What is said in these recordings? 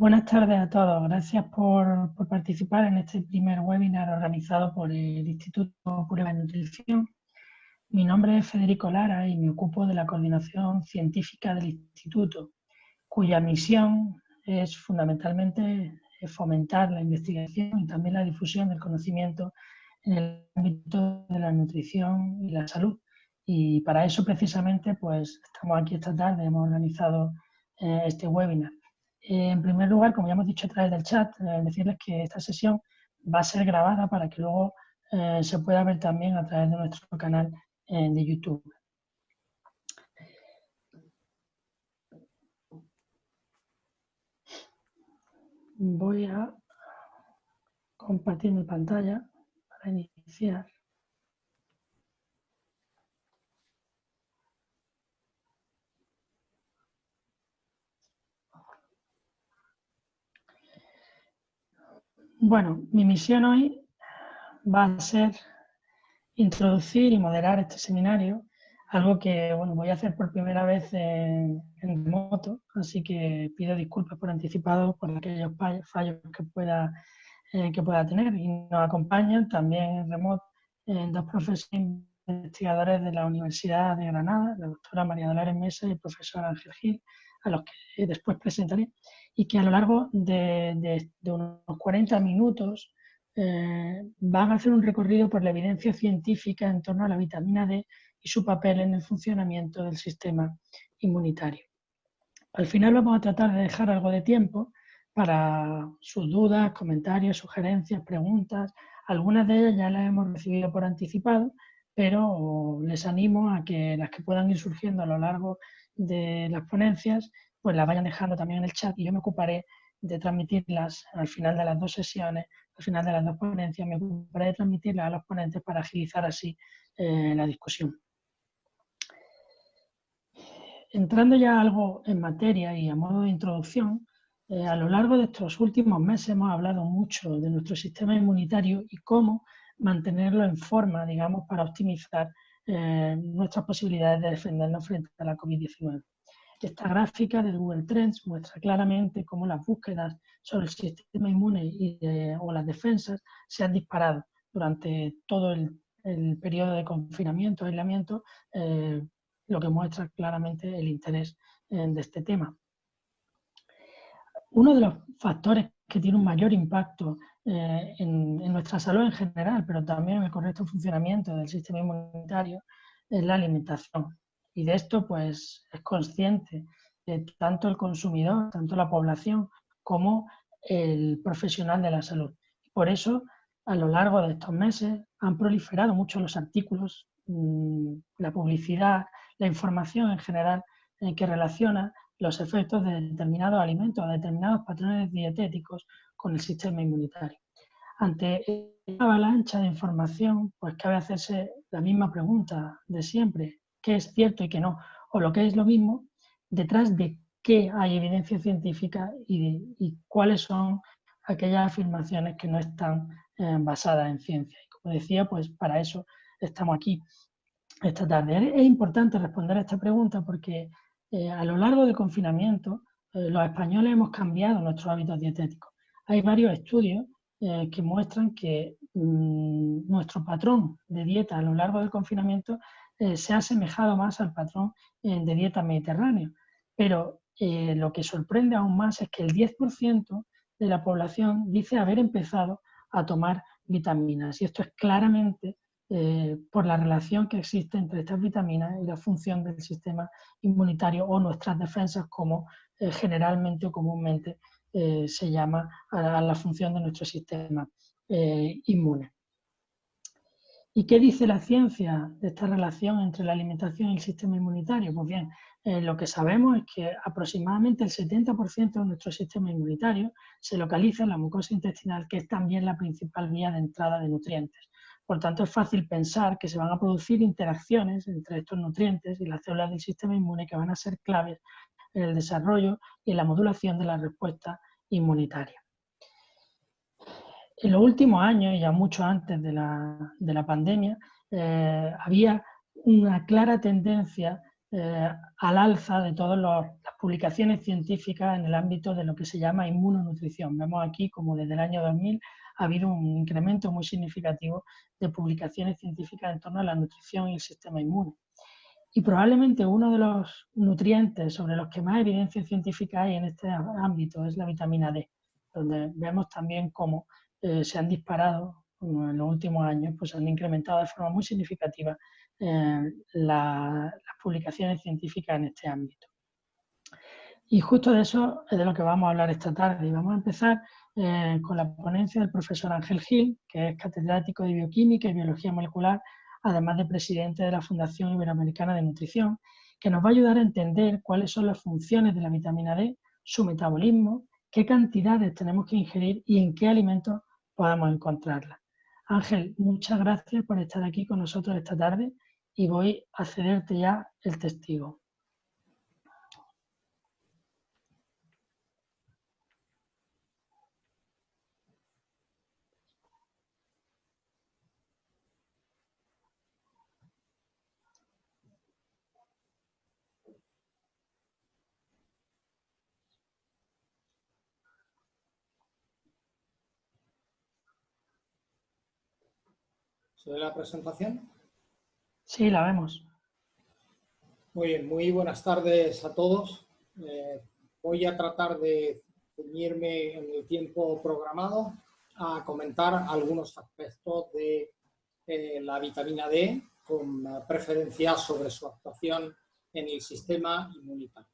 Buenas tardes a todos. Gracias por participar en este primer webinar organizado por el Instituto Prueba de Nutrición. Mi nombre es Federico Lara y me ocupo de la coordinación científica del Instituto, cuya misión es fundamentalmente fomentar la investigación y también la difusión del conocimiento en el ámbito de la nutrición y la salud. Y para eso precisamente pues estamos aquí esta tarde, hemos organizado este webinar. En primer lugar, como ya hemos dicho a través del chat, decirles que esta sesión va a ser grabada para que luego se pueda ver también a través de nuestro canal de YouTube. Voy a compartir mi pantalla para iniciar. Bueno, mi misión hoy va a ser introducir y moderar este seminario, algo que voy a hacer por primera vez en remoto, así que pido disculpas por anticipado por aquellos fallos que pueda tener. Y nos acompañan también en remoto dos profesores investigadores de la Universidad de Granada, la doctora María Dolores Mesa y el profesor Ángel Gil, a los que después presentaré, y que a lo largo de unos 40 minutos van a hacer un recorrido por la evidencia científica en torno a la vitamina D y su papel en el funcionamiento del sistema inmunitario. Al final vamos a tratar de dejar algo de tiempo para sus dudas, comentarios, sugerencias, preguntas. Algunas de ellas ya las hemos recibido por anticipado, pero les animo a que las que puedan ir surgiendo a lo largo de las ponencias, pues las vayan dejando también en el chat y yo me ocuparé de transmitirlas al final de las dos sesiones, al final de las dos ponencias, me ocuparé de transmitirlas a los ponentes para agilizar así la discusión. Entrando ya algo en materia y a modo de introducción, a lo largo de estos últimos meses hemos hablado mucho de nuestro sistema inmunitario y cómo mantenerlo en forma, digamos, para optimizar nuestras posibilidades de defendernos frente a la COVID-19. Esta gráfica de Google Trends muestra claramente cómo las búsquedas sobre el sistema inmune o las defensas se han disparado durante todo el periodo de confinamiento, aislamiento, lo que muestra claramente el interés de este tema. Uno de los factores que tiene un mayor impacto en nuestra salud en general, pero también en el correcto funcionamiento del sistema inmunitario, es la alimentación. Y de esto pues es consciente tanto el consumidor, tanto la población, como el profesional de la salud. Por eso, a lo largo de estos meses, han proliferado mucho los artículos, la publicidad, la información en general que relaciona los efectos de determinados alimentos o determinados patrones dietéticos con el sistema inmunitario. Ante esta avalancha de información, pues cabe hacerse la misma pregunta de siempre: ¿qué es cierto y qué no? O lo que es lo mismo, detrás de qué hay evidencia científica y cuáles son aquellas afirmaciones que no están basadas en ciencia. Y como decía, pues para eso estamos aquí esta tarde. Es importante responder a esta pregunta porque a lo largo del confinamiento los españoles hemos cambiado nuestros hábitos dietéticos. Hay varios estudios que muestran que nuestro patrón de dieta a lo largo del confinamiento se ha asemejado más al patrón de dieta mediterráneo. Pero lo que sorprende aún más es que el 10% de la población dice haber empezado a tomar vitaminas. Y esto es claramente por la relación que existe entre estas vitaminas y la función del sistema inmunitario o nuestras defensas, como generalmente o comúnmente se llama a la función de nuestro sistema inmune. ¿Y qué dice la ciencia de esta relación entre la alimentación y el sistema inmunitario? Pues bien, lo que sabemos es que aproximadamente el 70% de nuestro sistema inmunitario se localiza en la mucosa intestinal, que es también la principal vía de entrada de nutrientes. Por tanto, es fácil pensar que se van a producir interacciones entre estos nutrientes y las células del sistema inmune que van a ser claves en el desarrollo y en la modulación de la respuesta inmunitaria. En los últimos años, y ya mucho antes de la pandemia, había una clara tendencia al alza de todas las publicaciones científicas en el ámbito de lo que se llama inmunonutrición. Vemos aquí como desde el año 2000 ha habido un incremento muy significativo de publicaciones científicas en torno a la nutrición y el sistema inmune. Y probablemente uno de los nutrientes sobre los que más evidencia científica hay en este ámbito es la vitamina D, donde vemos también cómo se han disparado en los últimos años, pues han incrementado de forma muy significativa las publicaciones científicas en este ámbito. Y justo de eso es de lo que vamos a hablar esta tarde. Y vamos a empezar con la ponencia del profesor Ángel Gil, que es catedrático de Bioquímica y Biología Molecular, además de presidente de la Fundación Iberoamericana de Nutrición, que nos va a ayudar a entender cuáles son las funciones de la vitamina D, su metabolismo, qué cantidades tenemos que ingerir y en qué alimentos podemos encontrarla. Ángel, muchas gracias por estar aquí con nosotros esta tarde y voy a cederte ya el testigo. ¿Se ve la presentación? Sí, la vemos. Muy bien, muy buenas tardes a todos. Voy a tratar de ceñirme en el tiempo programado a comentar algunos aspectos de la vitamina D, con preferencia sobre su actuación en el sistema inmunitario.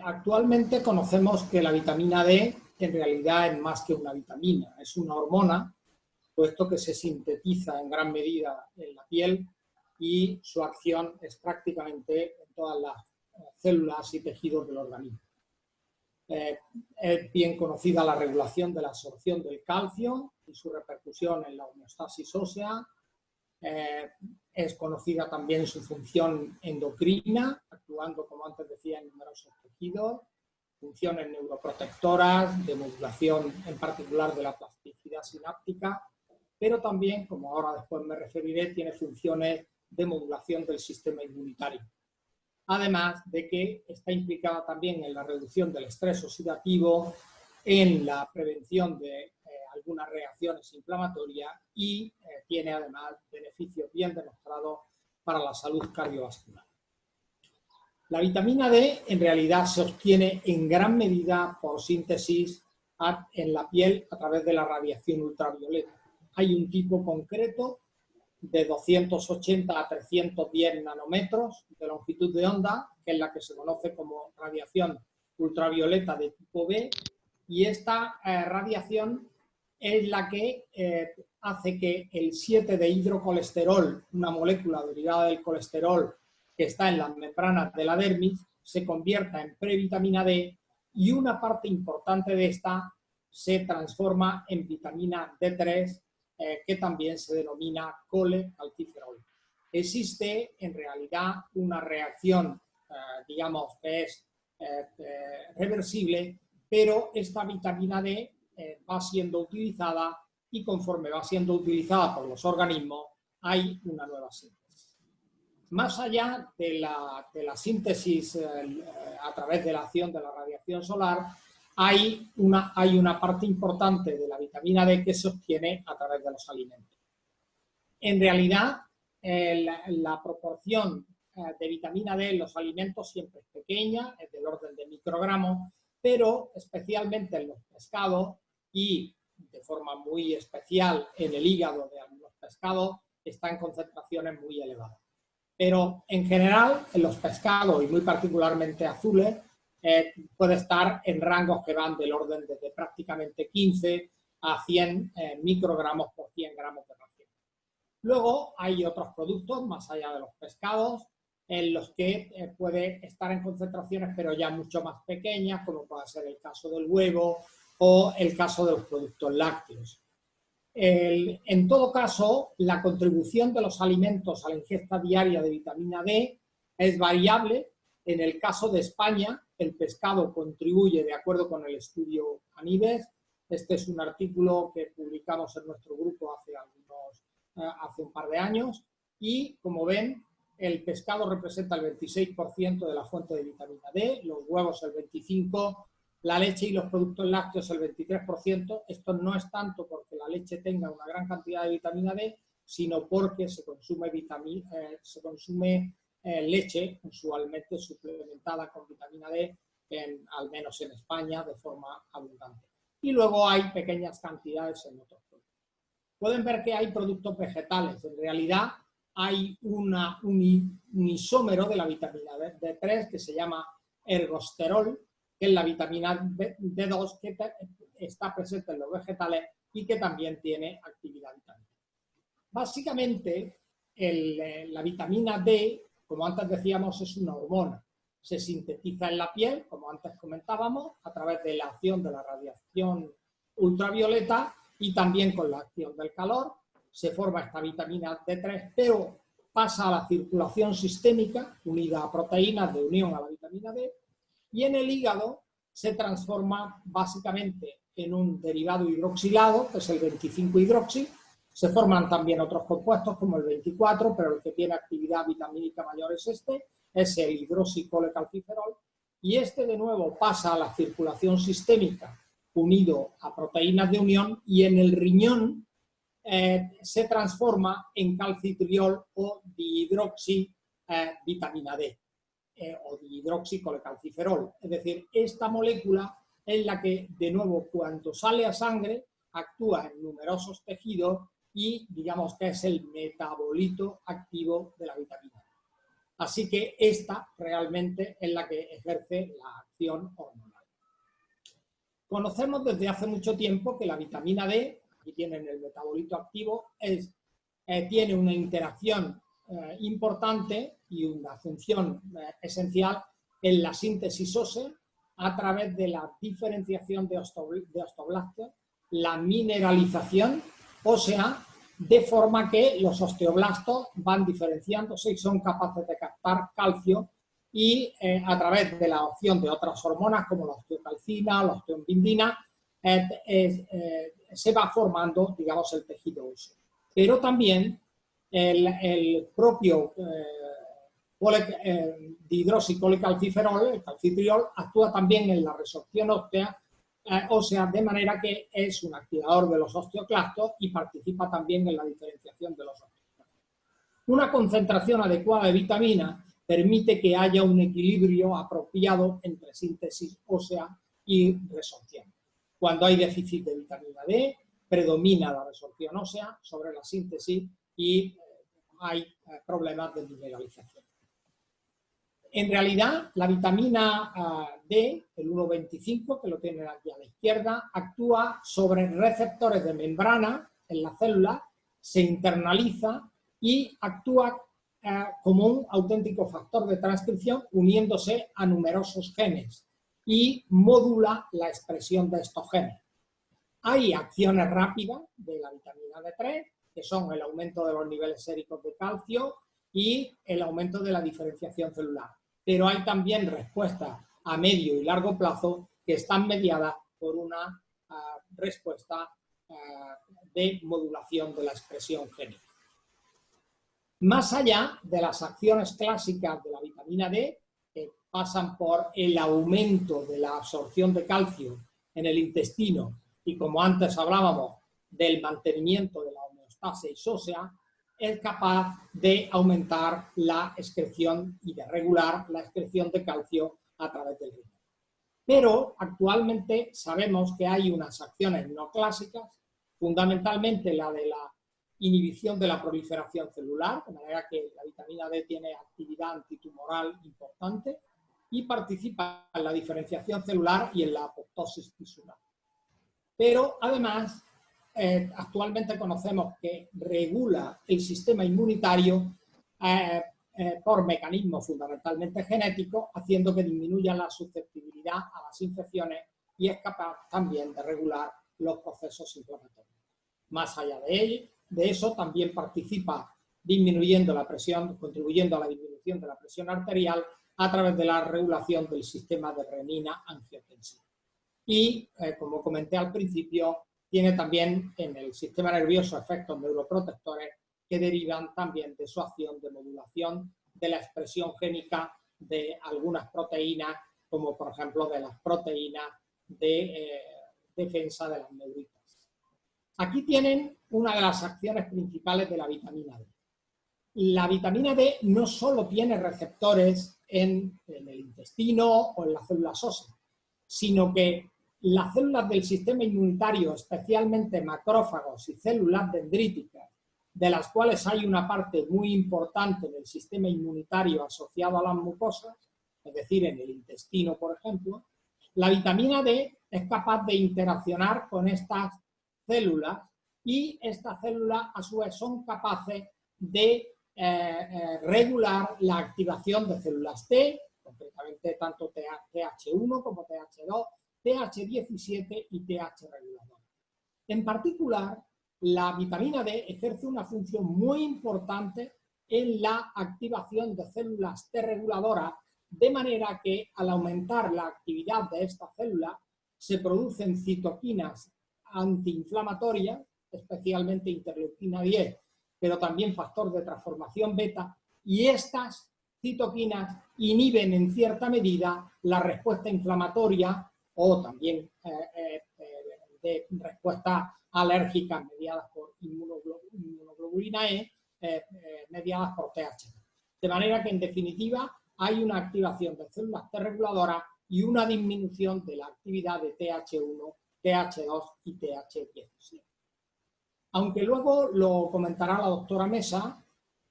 Actualmente conocemos que la vitamina D en realidad es más que una vitamina, es una hormona, puesto que se sintetiza en gran medida en la piel y su acción es prácticamente en todas las células y tejidos del organismo. Es bien conocida la regulación de la absorción del calcio y su repercusión en la homeostasis ósea. Es conocida también su función endocrina, actuando, como antes decía, en numerosos tejidos, funciones neuroprotectoras, de modulación en particular de la plasticidad sináptica, pero también, como ahora después me referiré, tiene funciones de modulación del sistema inmunitario. Además de que está implicada también en la reducción del estrés oxidativo, en la prevención de algunas reacciones inflamatorias y tiene además beneficios bien demostrados para la salud cardiovascular. La vitamina D en realidad se obtiene en gran medida por síntesis en la piel a través de la radiación ultravioleta. Hay un tipo concreto de 280 a 310 nanómetros de longitud de onda, que es la que se conoce como radiación ultravioleta de tipo B, y esta radiación es la que hace que el 7-dehidrocolesterol, una molécula derivada del colesterol que está en las membranas de la dermis, se convierta en previtamina D y una parte importante de esta se transforma en vitamina D3, que también se denomina colecalciferol. Existe en realidad una reacción, digamos, que es reversible, pero esta vitamina D va siendo utilizada y conforme va siendo utilizada por los organismos hay una nueva síntesis. Más allá de la síntesis a través de la acción de la radiación solar, hay una parte importante de la vitamina D que se obtiene a través de los alimentos. En realidad, la proporción de vitamina D en los alimentos siempre es pequeña, es del orden de microgramos, pero especialmente en los pescados y de forma muy especial en el hígado de algunos pescados está en concentraciones muy elevadas. Pero en general en los pescados y muy particularmente azules puede estar en rangos que van del orden desde prácticamente 15 a 100 microgramos por 100 gramos de ración. Luego hay otros productos más allá de los pescados en los que puede estar en concentraciones pero ya mucho más pequeñas, como puede ser el caso del huevo o el caso de los productos lácteos. En todo caso, la contribución de los alimentos a la ingesta diaria de vitamina D es variable. En el caso de España, el pescado contribuye, de acuerdo con el estudio Anibes, este es un artículo que publicamos en nuestro grupo hace un par de años, y como ven, el pescado representa el 26% de la fuente de vitamina D, los huevos el 25%, la leche y los productos lácteos el 23%. Esto no es tanto porque la leche tenga una gran cantidad de vitamina D, sino porque se consume leche usualmente suplementada con vitamina D, al menos en España, de forma abundante. Y luego hay pequeñas cantidades en otros productos. Pueden ver que hay productos vegetales. En realidad hay un isómero de la vitamina D3 que se llama ergosterol, que es la vitamina D2 que está presente en los vegetales y que también tiene actividad vitamínica. Básicamente, la vitamina D, como antes decíamos, es una hormona. Se sintetiza en la piel, como antes comentábamos, a través de la acción de la radiación ultravioleta y también con la acción del calor. Se forma esta vitamina D3, pero pasa a la circulación sistémica, unida a proteínas de unión a la vitamina D, y en el hígado se transforma básicamente en un derivado hidroxilado, que es el 25-hidroxi. Se forman también otros compuestos como el 24, pero el que tiene actividad vitamínica mayor es este, es el hidroxicolecalciferol, y este de nuevo pasa a la circulación sistémica unido a proteínas de unión y en el riñón se transforma en calcitriol o dihidroxivitamina D o dihidroxicolecalciferol. Es decir, esta molécula es la que de nuevo cuando sale a sangre actúa en numerosos tejidos y digamos que es el metabolito activo de la vitamina D. Así que esta realmente es la que ejerce la acción hormonal. Conocemos desde hace mucho tiempo que la vitamina D, aquí tienen el metabolito activo, tiene una interacción importante y una función esencial en la síntesis ósea a través de la diferenciación de osteoblastos, la mineralización ósea, de forma que los osteoblastos van diferenciándose y son capaces de captar calcio y a través de la acción de otras hormonas como la osteocalcina, la osteombindina, se va formando, digamos, el tejido óseo. Pero también el propio dihidroxicolecalciferol, el calcitriol, actúa también en la resorción ósea, de manera que es un activador de los osteoclastos y participa también en la diferenciación de los osteoclastos. Una concentración adecuada de vitamina permite que haya un equilibrio apropiado entre síntesis ósea y resorción. Cuando hay déficit de vitamina D, predomina la resorción ósea sobre la síntesis y hay problemas de mineralización. En realidad, la vitamina D, el 1,25, que lo tienen aquí a la izquierda, actúa sobre receptores de membrana en la célula, se internaliza y actúa como un auténtico factor de transcripción uniéndose a numerosos genes y modula la expresión de estos genes. Hay acciones rápidas de la vitamina D3, que son el aumento de los niveles séricos de calcio y el aumento de la diferenciación celular. Pero hay también respuestas a medio y largo plazo que están mediadas por una respuesta de modulación de la expresión génica. Más allá de las acciones clásicas de la vitamina D, que pasan por el aumento de la absorción de calcio en el intestino y, como antes hablábamos, del mantenimiento de la homeostasis ósea, es capaz de aumentar la excreción y de regular la excreción de calcio a través del riñón. Pero actualmente sabemos que hay unas acciones no clásicas, fundamentalmente la de la inhibición de la proliferación celular, de manera que la vitamina D tiene actividad antitumoral importante y participa en la diferenciación celular y en la apoptosis tisular. Pero además, actualmente conocemos que regula el sistema inmunitario por mecanismos fundamentalmente genéticos, haciendo que disminuya la susceptibilidad a las infecciones y es capaz también de regular los procesos inflamatorios. Más allá de eso, también participa disminuyendo la presión, contribuyendo a la disminución de la presión arterial a través de la regulación del sistema de renina-angiotensina. Y, como comenté al principio, tiene también en el sistema nervioso efectos neuroprotectores que derivan también de su acción de modulación de la expresión génica de algunas proteínas, como por ejemplo de las proteínas de defensa de las neuritas. Aquí tienen una de las acciones principales de la vitamina D. La vitamina D no solo tiene receptores en el intestino o en las células óseas, sino que las células del sistema inmunitario, especialmente macrófagos y células dendríticas, de las cuales hay una parte muy importante del sistema inmunitario asociado a las mucosas, es decir, en el intestino, por ejemplo, la vitamina D es capaz de interaccionar con estas células y estas células, a su vez, son capaces de regular la activación de células T, concretamente tanto TH1 como TH2, TH17 y TH regulador. En particular, la vitamina D ejerce una función muy importante en la activación de células T reguladoras, de manera que al aumentar la actividad de estas células se producen citoquinas antiinflamatorias, especialmente interleucina 10, pero también factor de transformación beta, y estas citoquinas inhiben en cierta medida la respuesta inflamatoria o también de respuesta alérgica mediadas por inmunoglobulina E, mediadas por TH. De manera que, en definitiva, hay una activación de células T reguladoras y una disminución de la actividad de TH1, TH2 y TH17. Aunque luego lo comentará la doctora Mesa,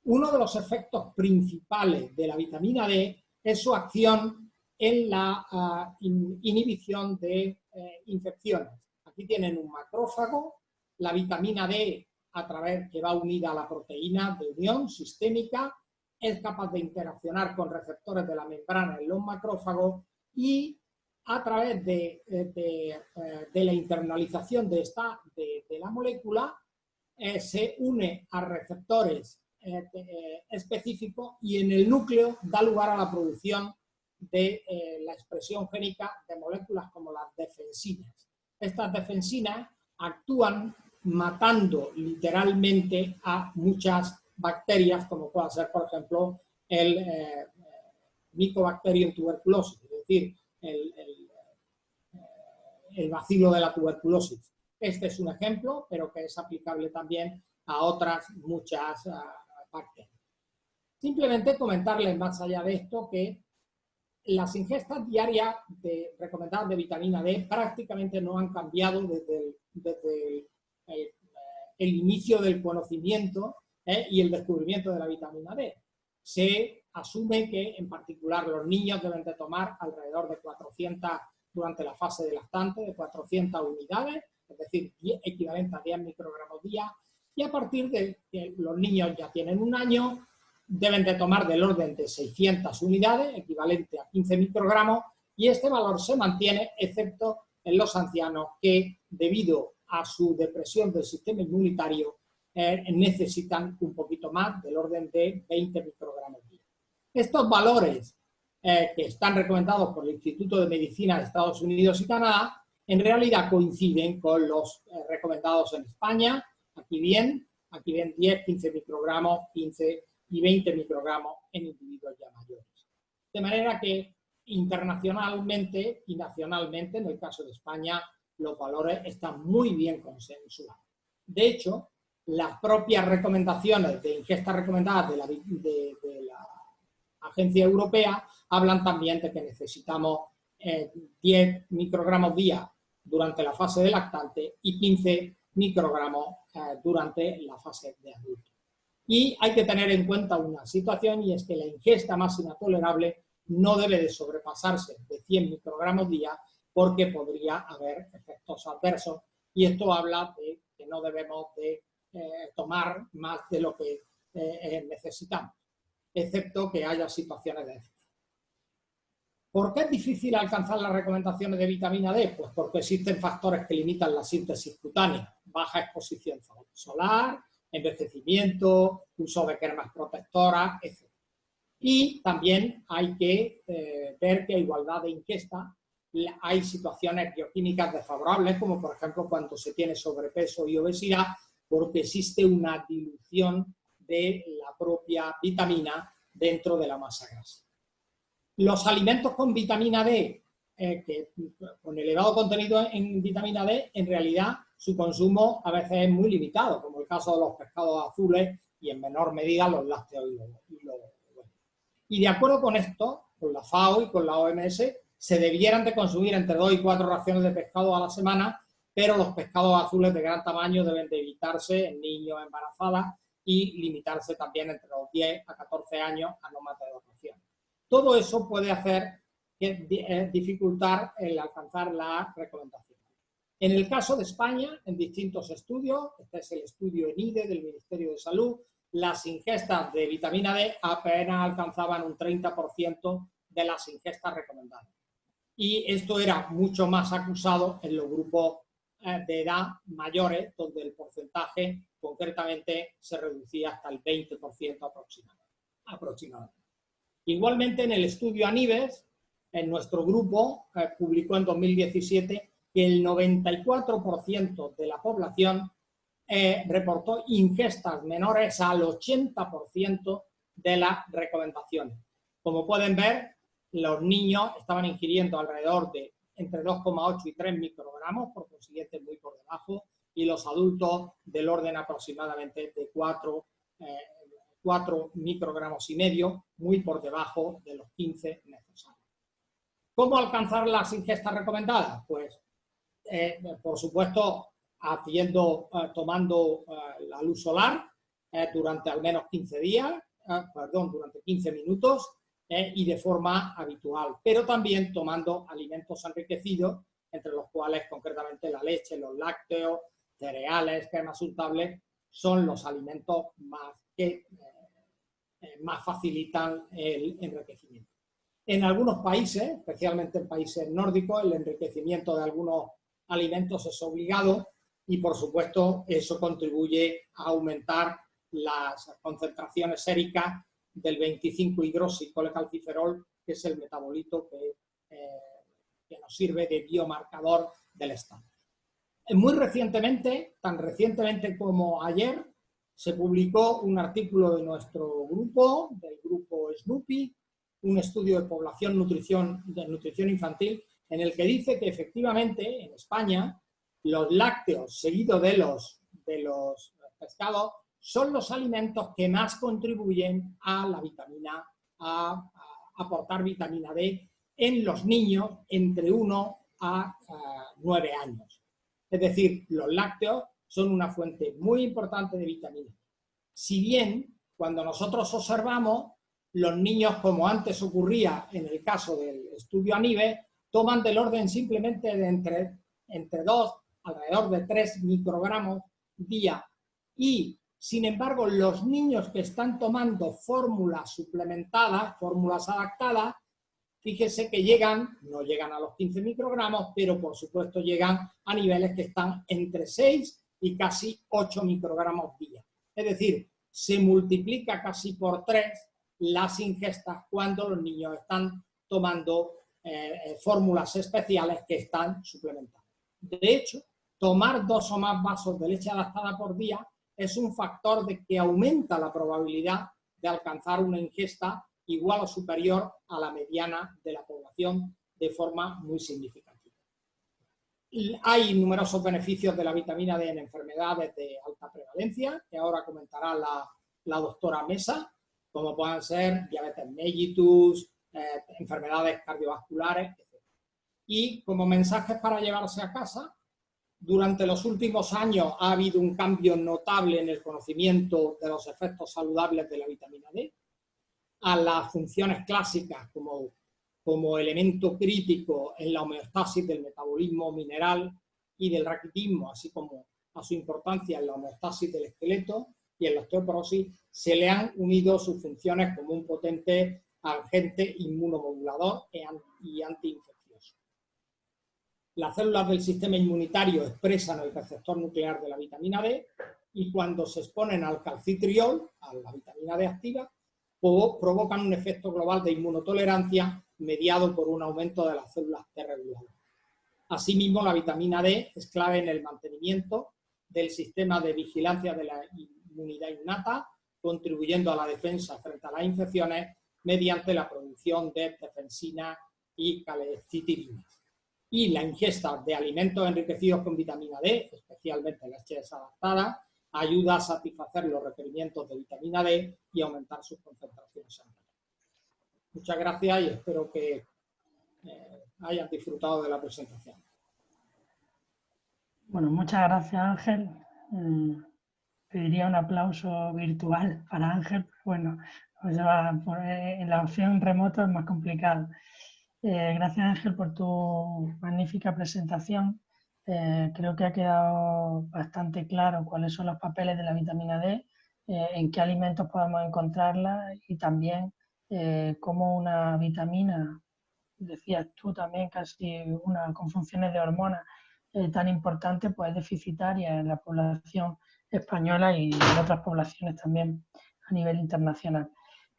uno de los efectos principales de la vitamina D es su acción en la inhibición de infecciones. Aquí tienen un macrófago, la vitamina D a través que va unida a la proteína de unión sistémica, es capaz de interaccionar con receptores de la membrana en los macrófagos y a través de la internalización de la molécula se une a receptores específicos y en el núcleo da lugar a la producción de la expresión génica de moléculas como las defensinas. Estas defensinas actúan matando literalmente a muchas bacterias, como puede ser, por ejemplo, el Mycobacterium tuberculosis, es decir, el bacilo de la tuberculosis. Este es un ejemplo, pero que es aplicable también a otras muchas bacterias. Simplemente comentarles más allá de esto que las ingestas diarias recomendadas de vitamina D prácticamente no han cambiado desde el inicio del conocimiento y el descubrimiento de la vitamina D. Se asume que, en particular, los niños deben de tomar alrededor de 400, durante la fase de lactante, de 400 unidades, es decir, equivalente a 10 microgramos día, y a partir de que los niños ya tienen un año, deben de tomar del orden de 600 unidades, equivalente a 15 microgramos, y este valor se mantiene, excepto en los ancianos que, debido a su depresión del sistema inmunitario, necesitan un poquito más, del orden de 20 microgramos día. Estos valores que están recomendados por el Instituto de Medicina de Estados Unidos y Canadá, en realidad coinciden con los recomendados en España. Aquí ven 10, 15 microgramos, 15 y 20 microgramos en individuos ya mayores. De manera que internacionalmente y nacionalmente, en el caso de España, los valores están muy bien consensuados. De hecho, las propias recomendaciones de ingesta recomendadas de la Agencia Europea hablan también de que necesitamos 10 microgramos día durante la fase de lactante y 15 microgramos durante la fase de adulto. Y hay que tener en cuenta una situación, y es que la ingesta máxima tolerable no debe de sobrepasarse de 100 microgramos día porque podría haber efectos adversos, y esto habla de que no debemos de tomar más de lo que necesitamos, excepto que haya situaciones de déficit. ¿Por qué es difícil alcanzar las recomendaciones de vitamina D? Pues porque existen factores que limitan la síntesis cutánea, baja exposición solar, envejecimiento, uso de cremas protectoras, etc. Y también hay que ver que a igualdad de ingesta hay situaciones bioquímicas desfavorables, como por ejemplo cuando se tiene sobrepeso y obesidad, porque existe una dilución de la propia vitamina dentro de la masa grasa. Los alimentos con vitamina D, con elevado contenido en vitamina D, en realidad su consumo a veces es muy limitado, como el caso de los pescados azules y en menor medida los lácteos y de acuerdo con esto, con la FAO y con la OMS, se debieran de consumir entre 2 y 4 raciones de pescado a la semana, pero los pescados azules de gran tamaño deben de evitarse en niños, embarazadas y limitarse también entre los 10 a 14 años a no más de 2 raciones. Todo eso puede hacer dificultar el alcanzar la recomendación. En el caso de España, en distintos estudios, este es el estudio ENIDE del Ministerio de Salud, las ingestas de vitamina D apenas alcanzaban un 30% de las ingestas recomendadas. Y esto era mucho más acusado en los grupos de edad mayores, donde el porcentaje concretamente se reducía hasta el 20% aproximadamente. Igualmente, en el estudio ANIVES, en nuestro grupo publicó en 2017 que el 94% de la población reportó ingestas menores al 80% de las recomendaciones. Como pueden ver, los niños estaban ingiriendo alrededor de entre 2,8 y 3 microgramos, por consiguiente muy por debajo, y los adultos del orden aproximadamente de 4 microgramos y medio, muy por debajo de los 15 necesarios. ¿Cómo alcanzar las ingestas recomendadas? Pues, por supuesto, tomando la luz solar durante al menos 15 días, durante 15 minutos y de forma habitual, pero también tomando alimentos enriquecidos, entre los cuales concretamente la leche, los lácteos, cereales, cremas untables, son los alimentos que más facilitan el enriquecimiento. En algunos países, especialmente en países nórdicos, el enriquecimiento de algunos alimentos es obligado y, por supuesto, eso contribuye a aumentar las concentraciones séricas del 25-hidroxicolecalciferol, que es el metabolito que nos sirve de biomarcador del estado. Muy recientemente, tan recientemente como ayer, se publicó un artículo de nuestro grupo, del grupo SNUPI, un estudio de población de nutrición infantil, en el que dice que efectivamente en España los lácteos seguidos de los pescados son los alimentos que más contribuyen a la vitamina, a aportar vitamina D en los niños entre 1 a 9 años. Es decir, los lácteos son una fuente muy importante de vitamina D. Si bien, cuando nosotros observamos, los niños, como antes ocurría en el caso del estudio ANIVES, toman del orden simplemente de entre 2, alrededor de 3 microgramos día. Y, sin embargo, los niños que están tomando fórmulas suplementadas, fórmulas adaptadas, fíjese que no llegan a los 15 microgramos, pero por supuesto llegan a niveles que están entre 6 y casi 8 microgramos día. Es decir, se multiplica casi por 3 las ingestas cuando los niños están tomando fórmulas especiales que están suplementadas. De hecho, tomar 2 o más vasos de leche adaptada por día es un factor que aumenta la probabilidad de alcanzar una ingesta igual o superior a la mediana de la población de forma muy significativa. Hay numerosos beneficios de la vitamina D en enfermedades de alta prevalencia, que ahora comentará la doctora Mesa, como pueden ser diabetes mellitus, enfermedades cardiovasculares, etc. Y como mensajes para llevarse a casa, durante los últimos años ha habido un cambio notable en el conocimiento de los efectos saludables de la vitamina D, a las funciones clásicas como elemento crítico en la homeostasis del metabolismo mineral y del raquitismo, así como a su importancia en la homeostasis del esqueleto y en la osteoporosis, se le han unido sus funciones como un potente agente inmunomodulador y antiinfeccioso. Las células del sistema inmunitario expresan el receptor nuclear de la vitamina D y cuando se exponen al calcitriol, a la vitamina D activa, provocan un efecto global de inmunotolerancia mediado por un aumento de las células T reguladoras. Asimismo, la vitamina D es clave en el mantenimiento del sistema de vigilancia de la inmunidad innata, contribuyendo a la defensa frente a las infecciones mediante la producción de defensina y calecitirina. Y la ingesta de alimentos enriquecidos con vitamina D, especialmente leches adaptadas, ayuda a satisfacer los requerimientos de vitamina D y aumentar sus concentraciones sanguíneas. Muchas gracias y espero que hayan disfrutado de la presentación. Bueno, muchas gracias, Ángel. Pediría un aplauso virtual para Ángel, pero bueno, en la opción remoto es más complicado. Gracias, Ángel, por tu magnífica presentación. Creo que ha quedado bastante claro cuáles son los papeles de la vitamina D, en qué alimentos podemos encontrarla y también cómo una vitamina, decías tú también, casi una con funciones de hormonas tan importante, pues es deficitaria en la población española y en otras poblaciones también a nivel internacional.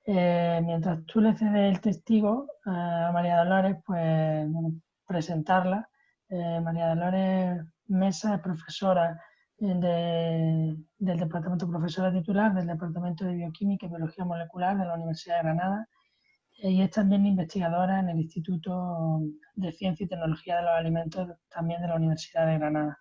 Mientras tú le cedes el testigo a María Dolores, pues bueno, presentarla. María Dolores Mesa es profesora del departamento, profesora titular del Departamento de Bioquímica y Biología Molecular de la Universidad de Granada y es también investigadora en el Instituto de Ciencia y Tecnología de los Alimentos también de la Universidad de Granada.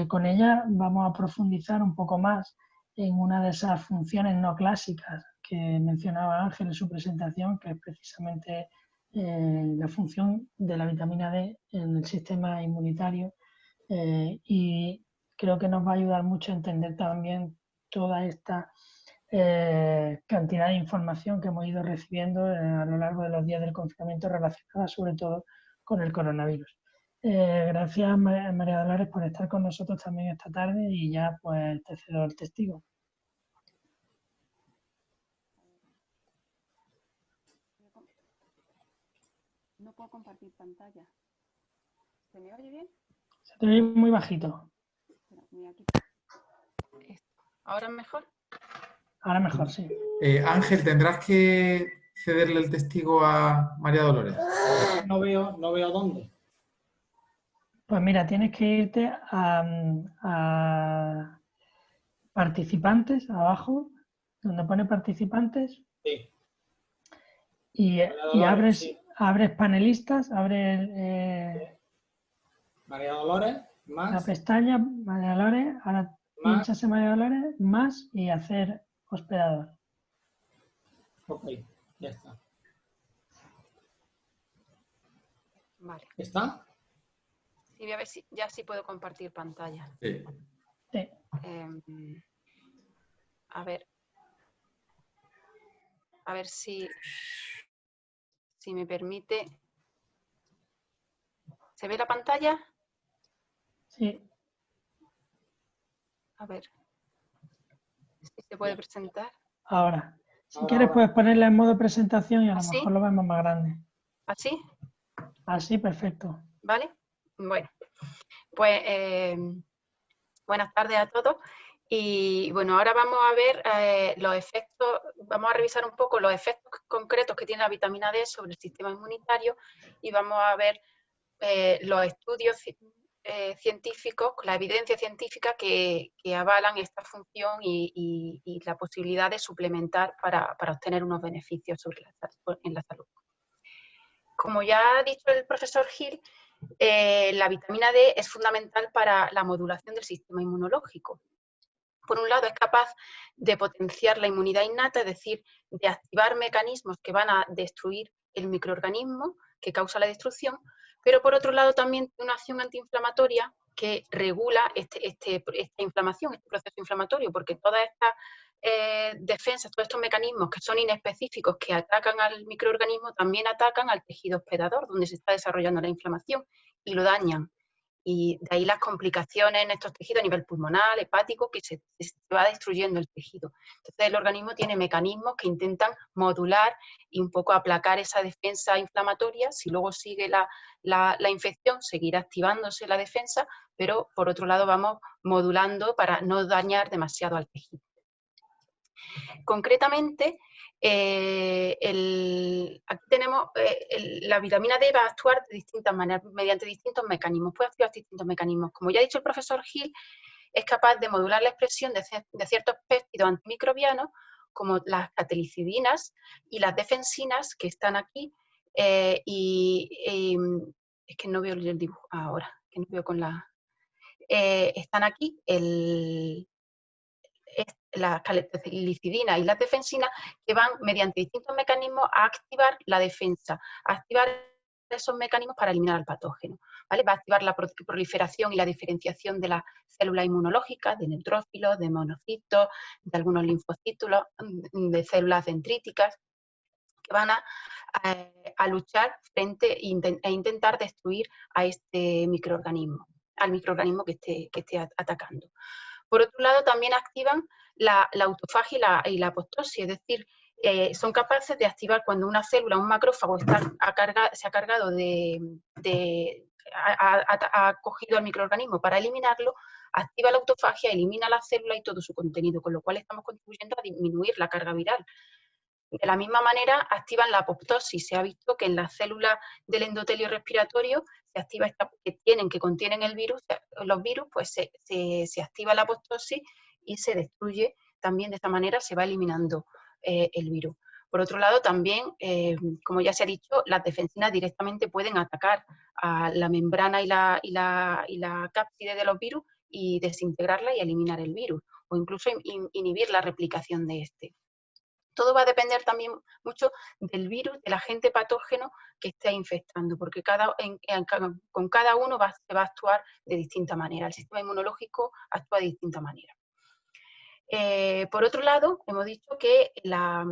Con ella vamos a profundizar un poco más en una de esas funciones no clásicas que mencionaba Ángel en su presentación, que es precisamente la función de la vitamina D en el sistema inmunitario y creo que nos va a ayudar mucho a entender también toda esta cantidad de información que hemos ido recibiendo a lo largo de los días del confinamiento relacionada sobre todo con el coronavirus. Gracias María Dolores por estar con nosotros también esta tarde y ya pues te cedo el testigo. No puedo compartir pantalla. ¿Se me oye bien? Se te oye muy bajito. ¿Ahora mejor? Ahora mejor, sí. Ángel, tendrás que cederle el testigo a María Dolores. No veo dónde. Pues mira, tienes que irte a participantes, abajo, donde pone participantes. Sí. Y Dolores, sí. abres panelistas, María Dolores, más. la pestaña María Dolores, ahora pinchas en María Dolores, más y hacer hospedador. Ok, ya está. Vale. ¿Está? Sí, voy a ver si ya sí puedo compartir pantalla. Sí. Sí. A ver si me permite. ¿Se ve la pantalla? Sí. A ver si se puede presentar. Ahora. Si quieres puedes ponerla en modo presentación y a lo ¿Así? mejor lo vemos más grande. ¿Así? Así, perfecto. ¿Vale? Bueno, pues buenas tardes a todos. Y bueno, ahora vamos a ver los efectos, vamos a revisar un poco los efectos concretos que tiene la vitamina D sobre el sistema inmunitario y vamos a ver los estudios científicos, la evidencia científica que avalan esta función y la posibilidad de suplementar para obtener unos beneficios en la salud. Como ya ha dicho el profesor Gil, la vitamina D es fundamental para la modulación del sistema inmunológico. Por un lado, es capaz de potenciar la inmunidad innata, es decir, de activar mecanismos que van a destruir el microorganismo que causa la destrucción, pero por otro lado también tiene una acción antiinflamatoria que regula esta inflamación, este proceso inflamatorio, porque todas estas defensas, todos estos mecanismos que son inespecíficos, que atacan al microorganismo, también atacan al tejido hospedador, donde se está desarrollando la inflamación, y lo dañan. Y de ahí las complicaciones en estos tejidos a nivel pulmonar, hepático, que se va destruyendo el tejido. Entonces el organismo tiene mecanismos que intentan modular y un poco aplacar esa defensa inflamatoria. Si luego sigue la infección, seguirá activándose la defensa, pero por otro lado vamos modulando para no dañar demasiado al tejido. Concretamente, aquí tenemos la vitamina D va a actuar de distintas maneras, mediante distintos mecanismos, puede activar distintos mecanismos. Como ya ha dicho el profesor Gil, es capaz de modular la expresión de ciertos péptidos antimicrobianos como las catelicidinas y las defensinas que están aquí. Es que no veo el dibujo ahora, que no veo con la... están aquí las catecolicidinas y las defensinas, que van mediante distintos mecanismos a activar la defensa, a activar esos mecanismos para eliminar al patógeno, ¿vale? Va a activar la proliferación y la diferenciación de las células inmunológicas, de neutrófilos, de monocitos, de algunos linfocitos, de células dendríticas, que van a luchar frente e intentar destruir a este microorganismo, al microorganismo que esté atacando. Por otro lado, también activan la autofagia y la apoptosis, es decir, son capaces de activar cuando una célula, un macrófago, se ha cargado ha cogido al microorganismo para eliminarlo, activa la autofagia, elimina la célula y todo su contenido, con lo cual estamos contribuyendo a disminuir la carga viral. De la misma manera, activan la apoptosis. Se ha visto que en las células del endotelio respiratorio se activa que contienen el virus, los virus, pues se activa la apoptosis y se destruye. También de esta manera se va eliminando el virus. Por otro lado, también, como ya se ha dicho, las defensinas directamente pueden atacar a la membrana y la cápside de los virus y desintegrarla y eliminar el virus, o incluso inhibir la replicación de este. Todo va a depender también mucho del virus, del agente patógeno que esté infectando, porque con cada uno se va a actuar de distinta manera. El sistema inmunológico actúa de distinta manera. Por otro lado, hemos dicho que la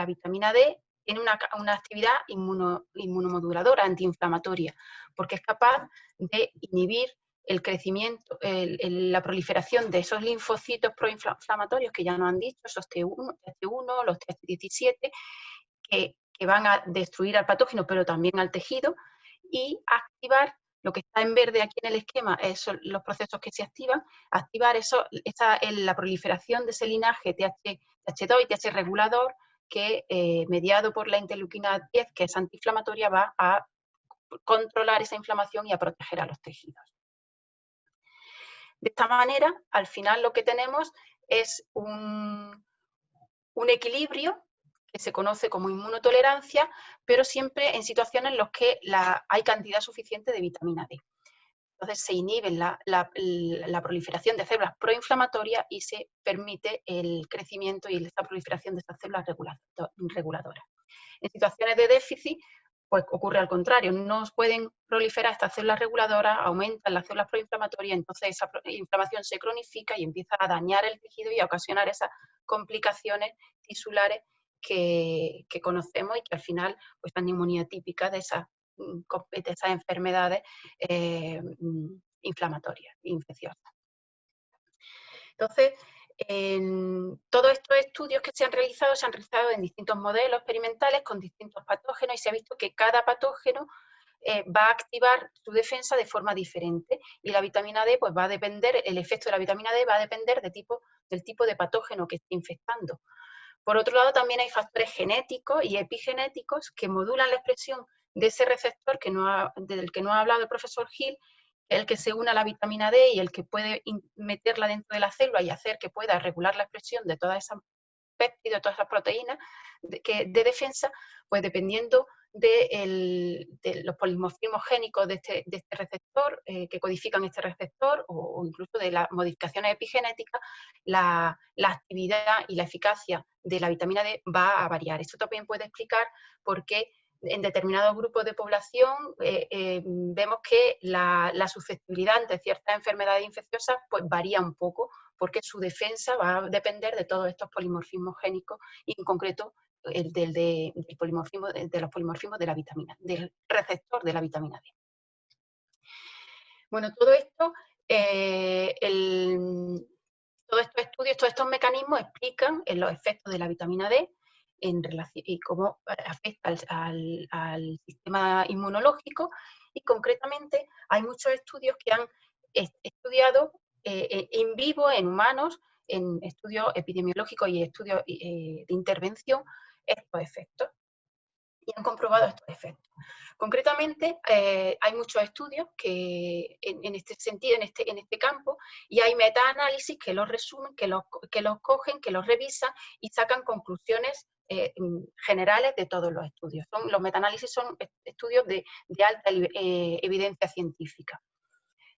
vitamina D tiene una actividad inmunomoduladora, antiinflamatoria, porque es capaz de inhibir el crecimiento, la proliferación de esos linfocitos proinflamatorios que ya nos han dicho, esos T1, los T17, que van a destruir al patógeno, pero también al tejido, y activar lo que está en verde aquí en el esquema, son los procesos que se activan, activar la proliferación de ese linaje TH2 y TH regulador que, mediado por la interleuquina 10, que es antiinflamatoria, va a controlar esa inflamación y a proteger a los tejidos. De esta manera, al final lo que tenemos es un equilibrio que se conoce como inmunotolerancia, pero siempre en situaciones en las que hay cantidad suficiente de vitamina D. Entonces se inhibe la proliferación de células proinflamatorias y se permite el crecimiento y la proliferación de estas células reguladoras. En situaciones de déficit, pues ocurre al contrario, no pueden proliferar estas células reguladoras, aumentan las células proinflamatorias, entonces esa inflamación se cronifica y empieza a dañar el tejido y a ocasionar esas complicaciones tisulares que conocemos y que al final pues la neumonía típica de esas enfermedades inflamatorias, infecciosas. Entonces, todos estos estudios que se han realizado en distintos modelos experimentales con distintos patógenos y se ha visto que cada patógeno va a activar su defensa de forma diferente y la vitamina D, pues va a depender, el efecto de la vitamina D va a depender del tipo de patógeno que esté infectando. Por otro lado, también hay factores genéticos y epigenéticos que modulan la expresión de ese receptor del que no ha hablado el profesor Hill, el que se une a la vitamina D y el que puede meterla dentro de la célula y hacer que pueda regular la expresión de todas esas péptidos, todas esas proteínas de defensa, pues dependiendo de los polimorfismos génicos de este receptor, que codifican este receptor, o incluso de las modificaciones epigenéticas, la actividad y la eficacia de la vitamina D va a variar. Esto también puede explicar por qué en determinados grupos de población vemos que la susceptibilidad ante ciertas enfermedades infecciosas pues varía un poco, porque su defensa va a depender de todos estos polimorfismos génicos y en concreto de los polimorfismos de la vitamina, del receptor de la vitamina D. Bueno, todo esto, todos estos estudios, todos estos mecanismos explican los efectos de la vitamina D en relación y cómo afecta al sistema inmunológico, y concretamente hay muchos estudios que han estudiado in vivo en humanos, en estudios epidemiológicos y estudios de intervención, estos efectos. y han comprobado estos efectos. Concretamente, hay muchos estudios que en este sentido, en este campo, y hay metaanálisis que los resumen, que los cogen, que los revisan y sacan conclusiones generales de todos los estudios. Los metaanálisis son estudios de alta evidencia científica.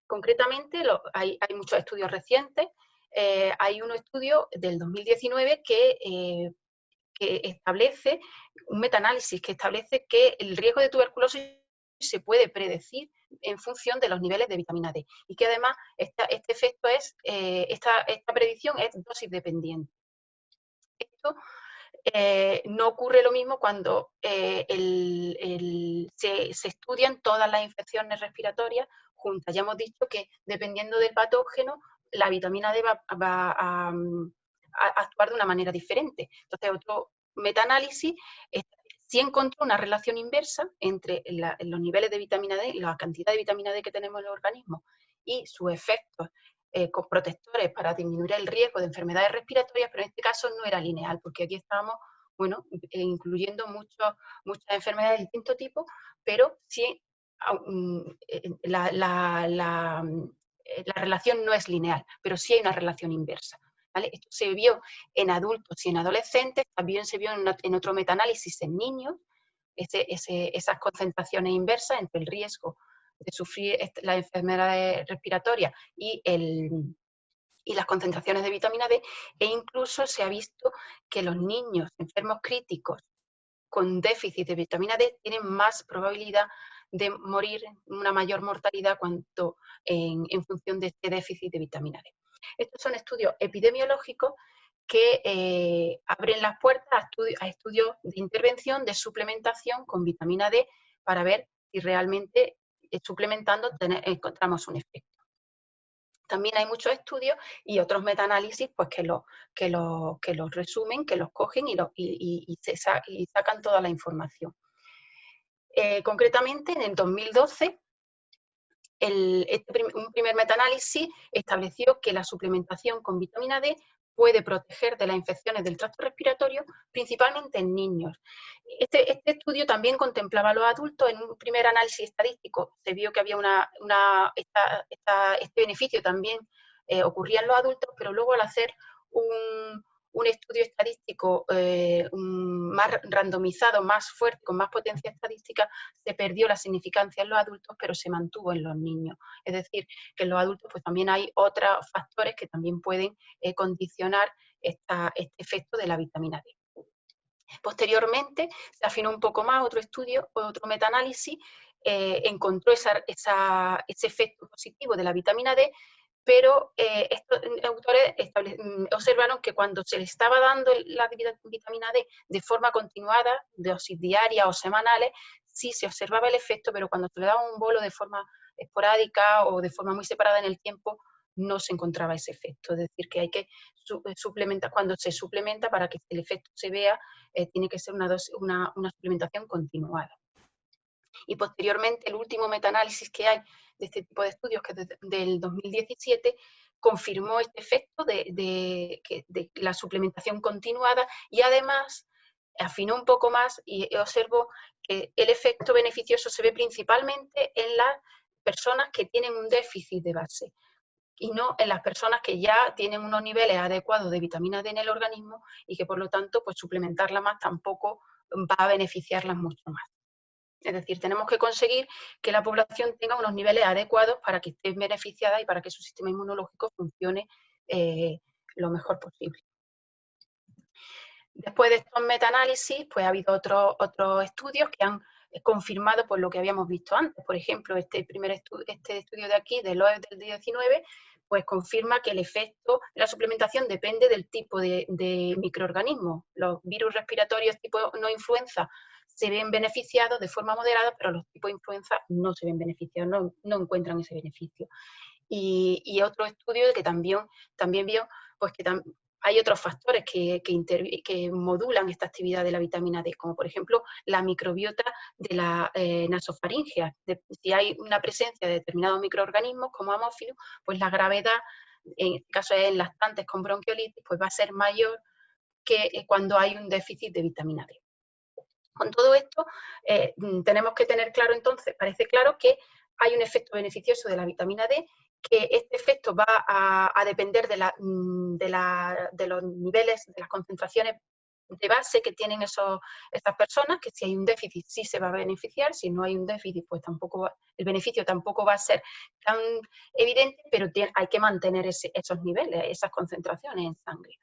Concretamente, hay muchos estudios recientes. Hay un estudio del 2019 que establece, un metaanálisis que establece que el riesgo de tuberculosis se puede predecir en función de los niveles de vitamina D y que además esta predicción es dosis dependiente. Esto no ocurre lo mismo cuando se estudian todas las infecciones respiratorias juntas. Ya hemos dicho que dependiendo del patógeno, la vitamina D va a actuar de una manera diferente. Entonces, otro metaanálisis sí encontró una relación inversa entre los niveles de vitamina D, la cantidad de vitamina D que tenemos en el organismo y sus efectos con protectores para disminuir el riesgo de enfermedades respiratorias, pero en este caso no era lineal, porque aquí estábamos, bueno, incluyendo muchas enfermedades de distinto tipo, pero sí la relación no es lineal, pero sí hay una relación inversa. ¿Vale? Esto se vio en adultos y en adolescentes, también se vio en otro metaanálisis en niños, esas concentraciones inversas entre el riesgo de sufrir las enfermedades respiratorias y las concentraciones de vitamina D, e incluso se ha visto que los niños enfermos críticos con déficit de vitamina D tienen más probabilidad de morir, una mayor mortalidad en función de este déficit de vitamina D. Estos son estudios epidemiológicos que abren las puertas a estudios de intervención, de suplementación con vitamina D para ver si realmente suplementando encontramos un efecto. También hay muchos estudios y otros metaanálisis pues, que los resumen, que los cogen y sacan toda la información. Concretamente, en el 2012, un primer metaanálisis estableció que la suplementación con vitamina D puede proteger de las infecciones del tracto respiratorio, principalmente en niños. Este estudio también contemplaba a los adultos. En un primer análisis estadístico se vio que había este beneficio también ocurría en los adultos, pero luego al hacer un estudio estadístico más randomizado, más fuerte, con más potencia estadística, se perdió la significancia en los adultos, pero se mantuvo en los niños. Es decir, que en los adultos pues, también hay otros factores que también pueden condicionar este efecto de la vitamina D. Posteriormente, se afinó un poco más, otro estudio, otro metaanálisis, encontró ese efecto positivo de la vitamina D, pero estos autores observaron que cuando se le estaba dando la vitamina D de forma continuada, dosis diarias o semanales, sí se observaba el efecto, pero cuando se le daba un bolo de forma esporádica o de forma muy separada en el tiempo, no se encontraba ese efecto. Es decir, que hay que suplementar, cuando se suplementa para que el efecto se vea, tiene que ser una suplementación continuada. Y posteriormente, el último metaanálisis que hay de este tipo de estudios, que es del 2017, confirmó este efecto de la suplementación continuada y además afinó un poco más y observó que el efecto beneficioso se ve principalmente en las personas que tienen un déficit de base y no en las personas que ya tienen unos niveles adecuados de vitamina D en el organismo y que por lo tanto pues suplementarla más tampoco va a beneficiarlas mucho más. Es decir, tenemos que conseguir que la población tenga unos niveles adecuados para que esté beneficiada y para que su sistema inmunológico funcione lo mejor posible. Después de estos metaanálisis, pues ha habido otros estudios que han confirmado pues, lo que habíamos visto antes. Por ejemplo, este estudio de aquí, de LOEF del 19, pues confirma que el efecto de la suplementación depende del tipo de microorganismo. Los virus respiratorios tipo no influenza se ven beneficiados de forma moderada, pero los tipos de influenza no se ven beneficiados, no encuentran ese beneficio. Y otro estudio que también vio pues, que hay otros factores que modulan esta actividad de la vitamina D, como por ejemplo la microbiota de la nasofaringea. Si hay una presencia de determinados microorganismos como Haemophilus, pues la gravedad, en este caso en lactantes con bronquiolitis, pues va a ser mayor que cuando hay un déficit de vitamina D. Con todo esto, tenemos que tener claro entonces, parece claro que hay un efecto beneficioso de la vitamina D, que este efecto va a depender de los niveles, de las concentraciones de base que tienen estas personas, que si hay un déficit sí se va a beneficiar, si no hay un déficit pues el beneficio tampoco va a ser tan evidente, pero hay que mantener esos niveles, esas concentraciones en sangre.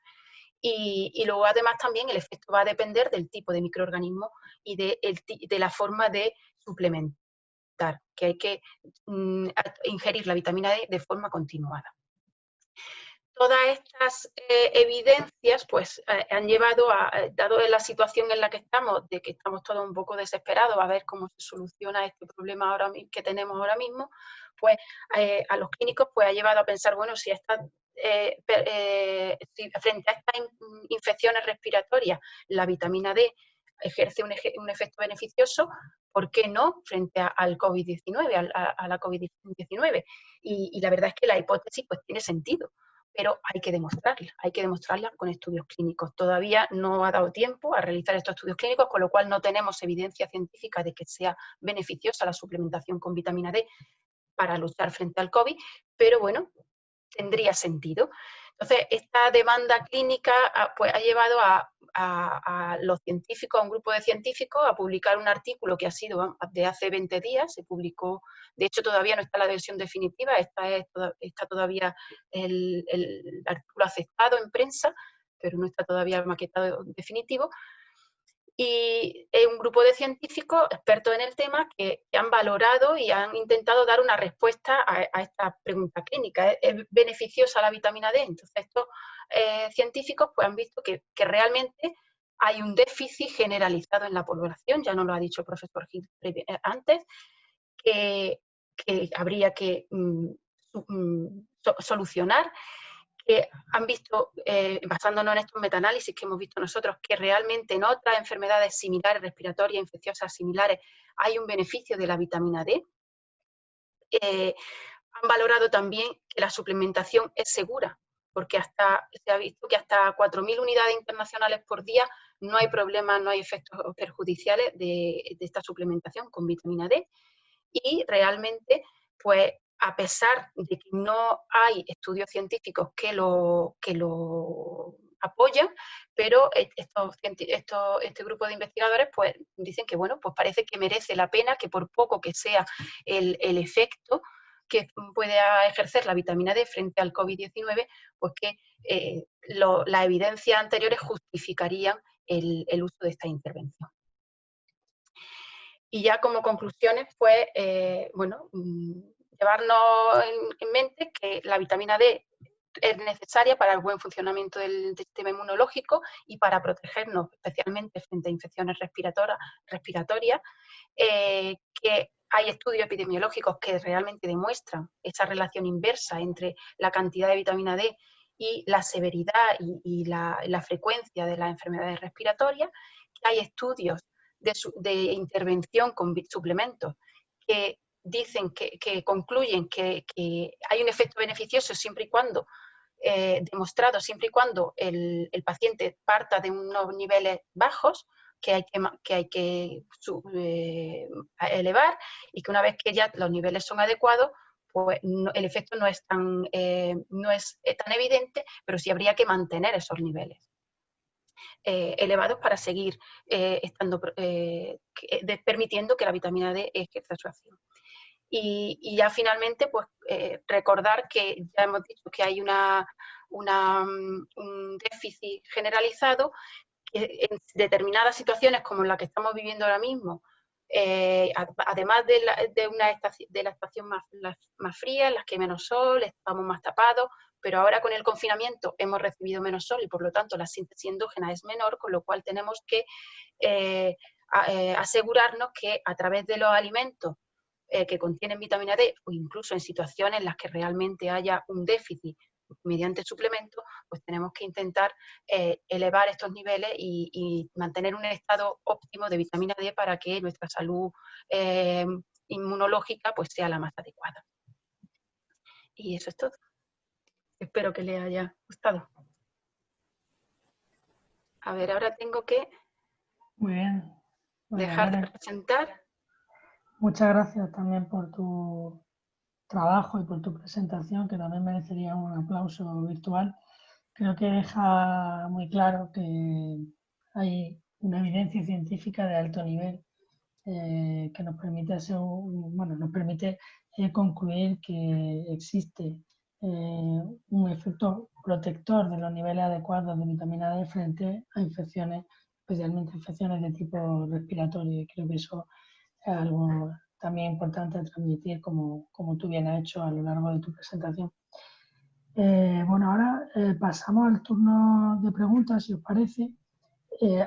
Y luego además también el efecto va a depender del tipo de microorganismo y de la forma de suplementar, que hay que ingerir la vitamina D de forma continuada. Todas estas evidencias pues, han llevado dado la situación en la que estamos, de que estamos todos un poco desesperados a ver cómo se soluciona este problema que tenemos ahora mismo, pues a los clínicos pues, ha llevado a pensar, bueno, si frente a estas infecciones respiratorias la vitamina D ejerce un efecto beneficioso, ¿por qué no frente al COVID-19, a la COVID-19? Y la verdad es que la hipótesis pues, tiene sentido, pero hay que demostrarla con estudios clínicos. Todavía no ha dado tiempo a realizar estos estudios clínicos, con lo cual no tenemos evidencia científica de que sea beneficiosa la suplementación con vitamina D para luchar frente al COVID, pero bueno, tendría sentido. Entonces, esta demanda clínica pues, ha llevado a los científicos, a un grupo de científicos, a publicar un artículo que ha sido de hace 20 días, se publicó, de hecho todavía no está la versión definitiva, está todavía el artículo aceptado en prensa, pero no está todavía maquetado definitivo. Y es un grupo de científicos expertos en el tema que han valorado y han intentado dar una respuesta a esta pregunta clínica. ¿Es beneficiosa la vitamina D? Entonces estos científicos pues, han visto que realmente hay un déficit generalizado en la población, ya nos lo ha dicho el profesor Gil antes, que habría que solucionar, que han visto, basándonos en estos metaanálisis que hemos visto nosotros, que realmente en otras enfermedades similares, respiratorias, infecciosas similares, hay un beneficio de la vitamina D. Han valorado también que la suplementación es segura, porque se ha visto que hasta 4.000 unidades internacionales por día no hay problemas, no hay efectos perjudiciales de esta suplementación con vitamina D. Y realmente, pues, a pesar de que no hay estudios científicos que lo apoyan, pero este grupo de investigadores pues, dicen que bueno, pues parece que merece la pena, que por poco que sea el efecto que puede ejercer la vitamina D frente al COVID-19, pues que las evidencias anteriores justificarían el uso de esta intervención. Y ya como conclusiones, pues, bueno, llevarnos en mente que la vitamina D es necesaria para el buen funcionamiento del sistema inmunológico y para protegernos especialmente frente a infecciones respiratorias, que hay estudios epidemiológicos que realmente demuestran esa relación inversa entre la cantidad de vitamina D y la severidad y la frecuencia de las enfermedades respiratorias, que hay estudios de intervención con suplementos que dicen que concluyen que hay un efecto beneficioso siempre y cuando demostrado siempre y cuando el paciente parta de unos niveles bajos que hay que elevar, y que una vez que ya los niveles son adecuados, pues el efecto no es tan evidente, pero sí habría que mantener esos niveles elevados para seguir permitiendo que la vitamina D ejerza su acción. Y ya finalmente, pues recordar que ya hemos dicho que hay un déficit generalizado, que en determinadas situaciones como la que estamos viviendo ahora mismo, además de la estación más fría, en las que hay menos sol, estamos más tapados, pero ahora con el confinamiento hemos recibido menos sol y por lo tanto la síntesis endógena es menor, con lo cual tenemos que asegurarnos que a través de los alimentos que contienen vitamina D, o incluso en situaciones en las que realmente haya un déficit mediante suplemento, pues tenemos que intentar elevar estos niveles y mantener un estado óptimo de vitamina D para que nuestra salud inmunológica pues sea la más adecuada. Y eso es todo. Espero que les haya gustado. A ver, ahora tengo que... Muy bien. dejar de presentar. Muchas gracias también por tu trabajo y por tu presentación, que también merecería un aplauso virtual. Creo que deja muy claro que hay una evidencia científica de alto nivel que nos permite nos permite concluir que existe un efecto protector de los niveles adecuados de vitamina D frente a infecciones, especialmente infecciones de tipo respiratorio. Y creo que eso es algo también importante de transmitir, como tú bien has hecho a lo largo de tu presentación. Bueno, ahora pasamos al turno de preguntas, si os parece.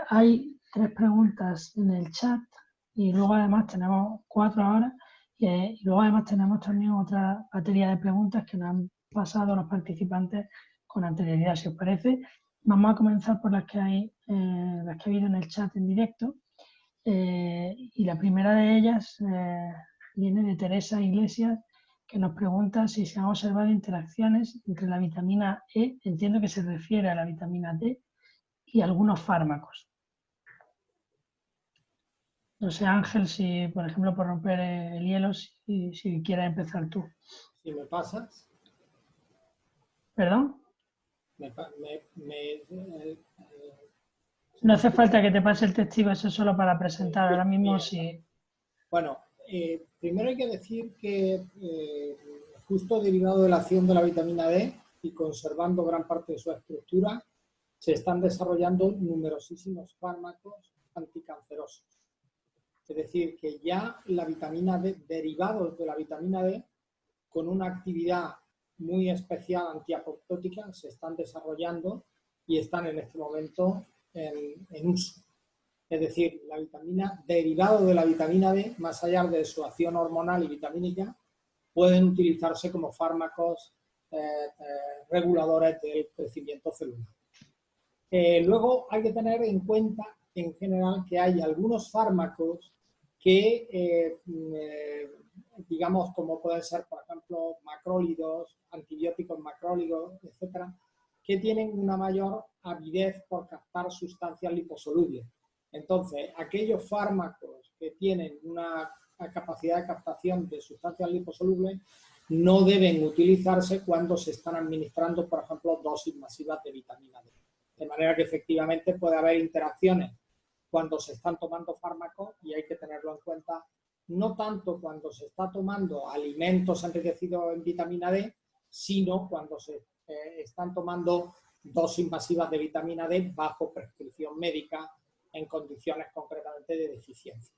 Hay 3 preguntas en el chat y luego además tenemos 4 ahora y luego además tenemos también otra batería de preguntas que nos han pasado los participantes con anterioridad, si os parece. Vamos a comenzar por las que ha habido en el chat en directo. Y la primera de ellas viene de Teresa Iglesias, que nos pregunta si se han observado interacciones entre la vitamina E, entiendo que se refiere a la vitamina D, y algunos fármacos. No sé, Ángel, si por ejemplo por romper el hielo, si quieres empezar tú. Si me pasas. ¿Perdón? No hace falta que te pase el testigo, eso es solo para presentar. Ahora mismo sí. Bueno, primero hay que decir que justo derivado de la acción de la vitamina D y conservando gran parte de su estructura, se están desarrollando numerosísimos fármacos anticancerosos. Es decir, que ya la vitamina D, derivados de la vitamina D, con una actividad muy especial antiapoptótica, se están desarrollando y están en este momento en uso. Es decir, la vitamina, derivado de la vitamina D, más allá de su acción hormonal y vitamínica, pueden utilizarse como fármacos reguladores del crecimiento celular. Luego hay que tener en cuenta, en general, que hay algunos fármacos que, digamos, como pueden ser, por ejemplo, macrólidos, antibióticos macrólidos, etcétera, que tienen una mayor avidez por captar sustancias liposolubles. Entonces, aquellos fármacos que tienen una capacidad de captación de sustancias liposolubles no deben utilizarse cuando se están administrando, por ejemplo, dosis masivas de vitamina D. De manera que efectivamente puede haber interacciones cuando se están tomando fármacos y hay que tenerlo en cuenta, no tanto cuando se está tomando alimentos enriquecidos en vitamina D, sino cuando se están tomando dosis masivas de vitamina D bajo prescripción médica en condiciones concretamente de deficiencia.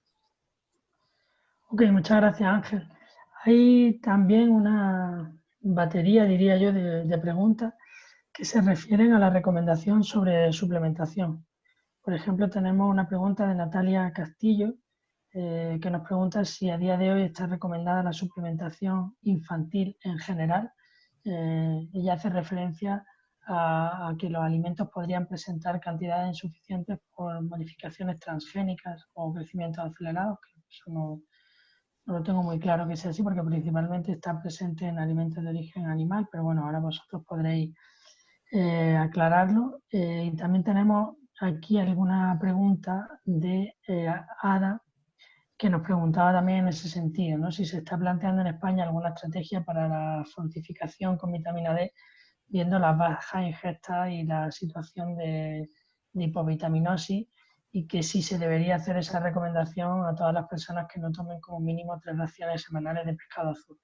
Ok, muchas gracias, Ángel. Hay también una batería, diría yo, de preguntas que se refieren a la recomendación sobre suplementación. Por ejemplo, tenemos una pregunta de Natalia Castillo, que nos pregunta si a día de hoy está recomendada la suplementación infantil en general. Ella hace referencia a que los alimentos podrían presentar cantidades insuficientes por modificaciones transgénicas o crecimientos acelerados, que eso no lo tengo muy claro que sea así, porque principalmente está presente en alimentos de origen animal, pero bueno, ahora vosotros podréis aclararlo. Y también tenemos aquí alguna pregunta de Ada, que nos preguntaba también en ese sentido, ¿no? Si se está planteando en España alguna estrategia para la fortificación con vitamina D, viendo las bajas ingestas y la situación de hipovitaminosis, y que sí se debería hacer esa recomendación a todas las personas que no tomen como mínimo 3 raciones semanales de pescado azul.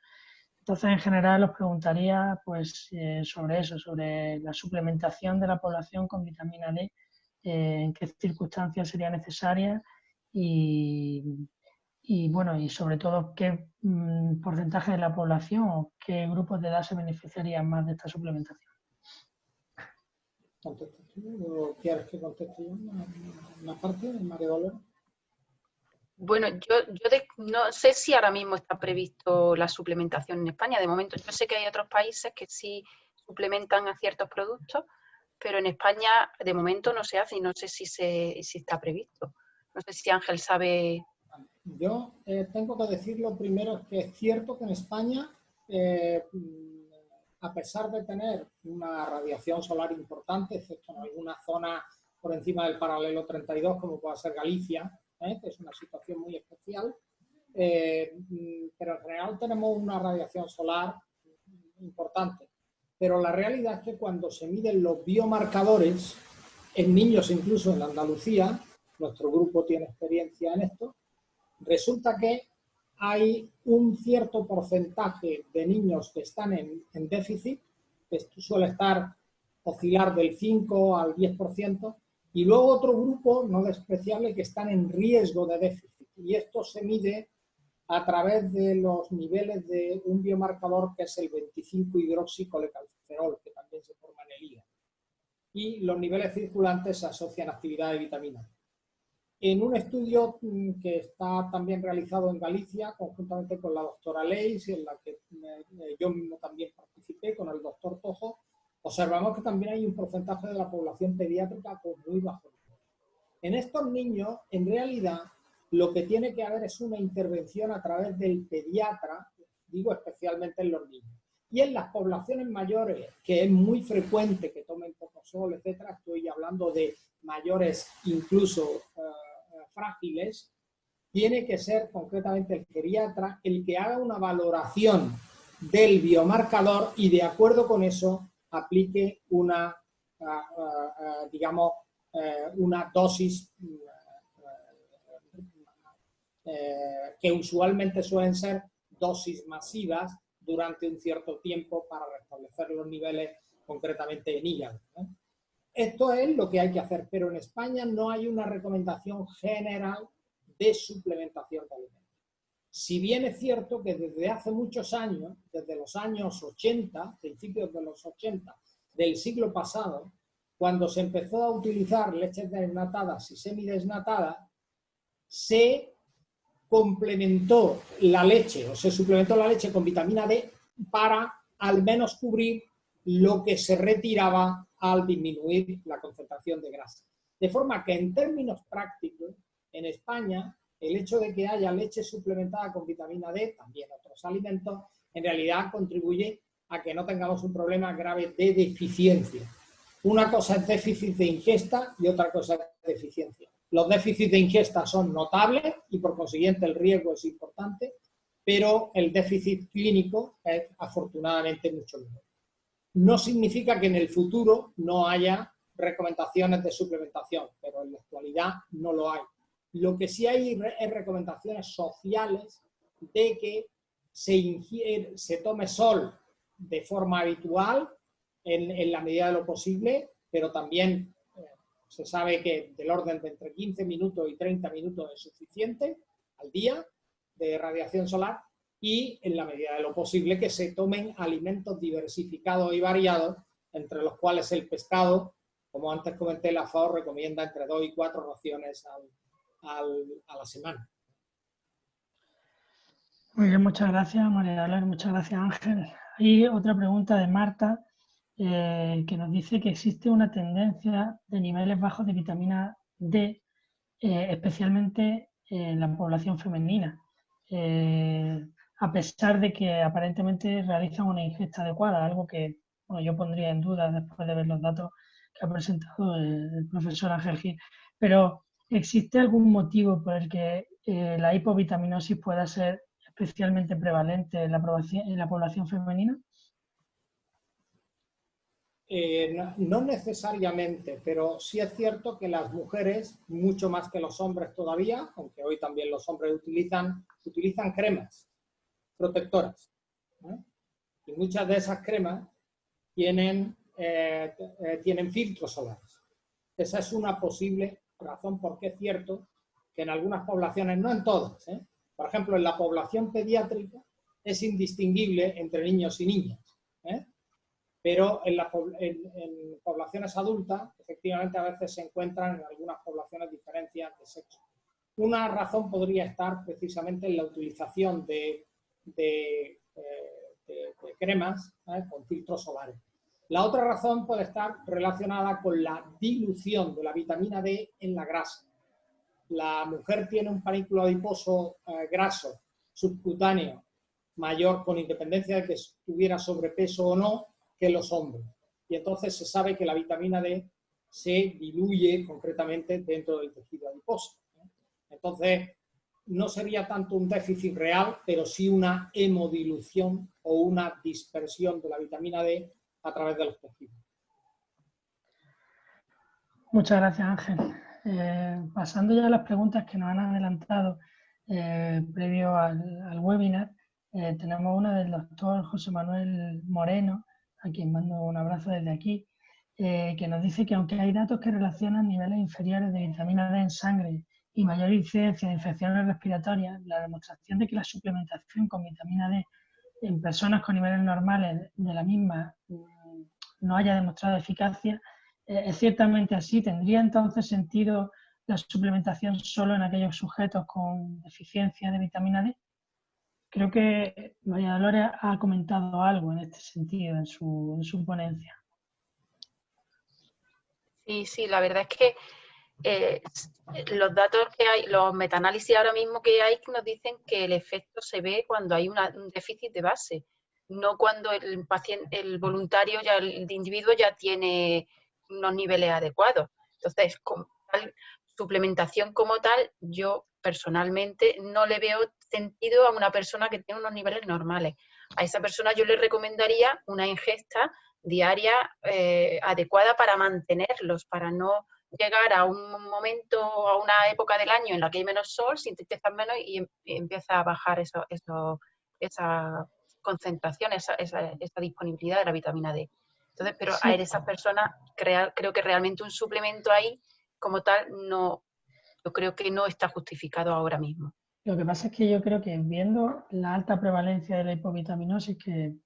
Entonces, en general, os preguntaría pues, sobre eso, sobre la suplementación de la población con vitamina D, en qué circunstancias sería necesaria y bueno, y sobre todo qué porcentaje de la población o qué grupos de edad se beneficiarían más de esta suplementación. ¿Contestas tú o quieres que conteste yo una parte, María Dolores? Bueno, yo no sé si ahora mismo está previsto la suplementación en España. De momento, yo sé que hay otros países que sí suplementan a ciertos productos, pero en España de momento no se hace y no sé si está previsto. No sé si Ángel sabe. Yo tengo que decirlo primero, que es cierto que en España, a pesar de tener una radiación solar importante, excepto en alguna zona por encima del paralelo 32, como puede ser Galicia, que es una situación muy especial, pero en general tenemos una radiación solar importante. Pero la realidad es que cuando se miden los biomarcadores, en niños incluso en Andalucía, nuestro grupo tiene experiencia en esto, resulta que hay un cierto porcentaje de niños que están en déficit, que suele oscilar del 5 al 10%, y luego otro grupo no despreciable que están en riesgo de déficit. Y esto se mide a través de los niveles de un biomarcador que es el 25-hidroxicolecalciferol, que también se forma en el hígado. Y los niveles circulantes se asocian a actividad de vitamina D. En un estudio que está también realizado en Galicia, conjuntamente con la doctora Leis, en la que yo mismo también participé, con el doctor Tojo, observamos que también hay un porcentaje de la población pediátrica con muy bajo nivel. En estos niños, en realidad, lo que tiene que haber es una intervención a través del pediatra, digo especialmente en los niños. Y en las poblaciones mayores, que es muy frecuente que tomen poco sol, etcétera, estoy hablando de mayores incluso frágiles, tiene que ser concretamente el geriatra el que haga una valoración del biomarcador y de acuerdo con eso aplique una, digamos, una dosis que usualmente suelen ser dosis masivas durante un cierto tiempo para restablecer los niveles concretamente en hígado, ¿no? Esto es lo que hay que hacer, pero en España no hay una recomendación general de suplementación de alimentos. Si bien es cierto que desde hace muchos años, desde los años 80, principios de los 80 del siglo pasado, cuando se empezó a utilizar leches desnatadas y semidesnatadas, se complementó la leche o se suplementó la leche con vitamina D para al menos cubrir lo que se retiraba al disminuir la concentración de grasa. De forma que en términos prácticos, en España, el hecho de que haya leche suplementada con vitamina D, también otros alimentos, en realidad contribuye a que no tengamos un problema grave de deficiencia. Una cosa es déficit de ingesta y otra cosa es deficiencia. Los déficits de ingesta son notables y por consiguiente el riesgo es importante, pero el déficit clínico es afortunadamente mucho menor. No significa que en el futuro no haya recomendaciones de suplementación, pero en la actualidad no lo hay. Lo que sí hay es recomendaciones sociales de que se tome sol de forma habitual en la medida de lo posible, pero también se sabe que del orden de entre 15 minutos y 30 minutos es suficiente al día de radiación solar y en la medida de lo posible que se tomen alimentos diversificados y variados, entre los cuales el pescado, como antes comenté, la FAO recomienda entre 2 y 4 raciones a la semana. Muy bien, muchas gracias María Dolores, muchas gracias Ángel. Hay otra pregunta de Marta que nos dice que existe una tendencia de niveles bajos de vitamina D, especialmente en la población femenina, a pesar de que aparentemente realizan una ingesta adecuada, algo que bueno, yo pondría en duda después de ver los datos que ha presentado el profesor Ángel Gil. Pero ¿existe algún motivo por el que la hipovitaminosis pueda ser especialmente prevalente en la población femenina? No necesariamente, pero sí es cierto que las mujeres, mucho más que los hombres todavía, aunque hoy también los hombres utilizan cremas protectoras, ¿no? Y muchas de esas cremas tienen filtros solares. Esa es una posible razón porque es cierto que en algunas poblaciones, no en todas, por ejemplo, en la población pediátrica es indistinguible entre niños y niñas, pero en poblaciones adultas, efectivamente, a veces se encuentran en algunas poblaciones diferencias de sexo. Una razón podría estar precisamente en la utilización de cremas con filtros solares. La otra razón puede estar relacionada con la dilución de la vitamina D en la grasa. La mujer tiene un panículo adiposo graso subcutáneo mayor, con independencia de que tuviera sobrepeso o no, que los hombres. Y entonces se sabe que la vitamina D se diluye concretamente dentro del tejido adiposo. Entonces, no sería tanto un déficit real, pero sí una hemodilución o una dispersión de la vitamina D a través de los tejidos. Muchas gracias, Ángel. Pasando ya a las preguntas que nos han adelantado previo al webinar, tenemos una del doctor José Manuel Moreno, a quien mando un abrazo desde aquí, que nos dice que aunque hay datos que relacionan niveles inferiores de vitamina D en sangre y mayor incidencia de infecciones respiratorias, la demostración de que la suplementación con vitamina D en personas con niveles normales de la misma no haya demostrado eficacia, es ciertamente así. ¿Tendría entonces sentido la suplementación solo en aquellos sujetos con deficiencia de vitamina D? Creo que María Dolores ha comentado algo en este sentido en su ponencia. Sí, la verdad es que los datos que hay, los metaanálisis ahora mismo que hay, nos dicen que el efecto se ve cuando hay un déficit de base, no cuando el paciente, el voluntario, ya el individuo ya tiene unos niveles adecuados. Entonces, suplementación como tal, yo personalmente no le veo sentido a una persona que tiene unos niveles normales. A esa persona yo le recomendaría una ingesta diaria adecuada para mantenerlos, para no llegar a un momento, a una época del año en la que hay menos sol, sintetizan menos y empieza a bajar esa concentración, esa disponibilidad de la vitamina D. Entonces, pero Sí. a esas personas creo que realmente un suplemento ahí como tal no, yo creo que no está justificado ahora mismo. Lo que pasa es que yo creo que viendo la alta prevalencia de la hipovitaminosis que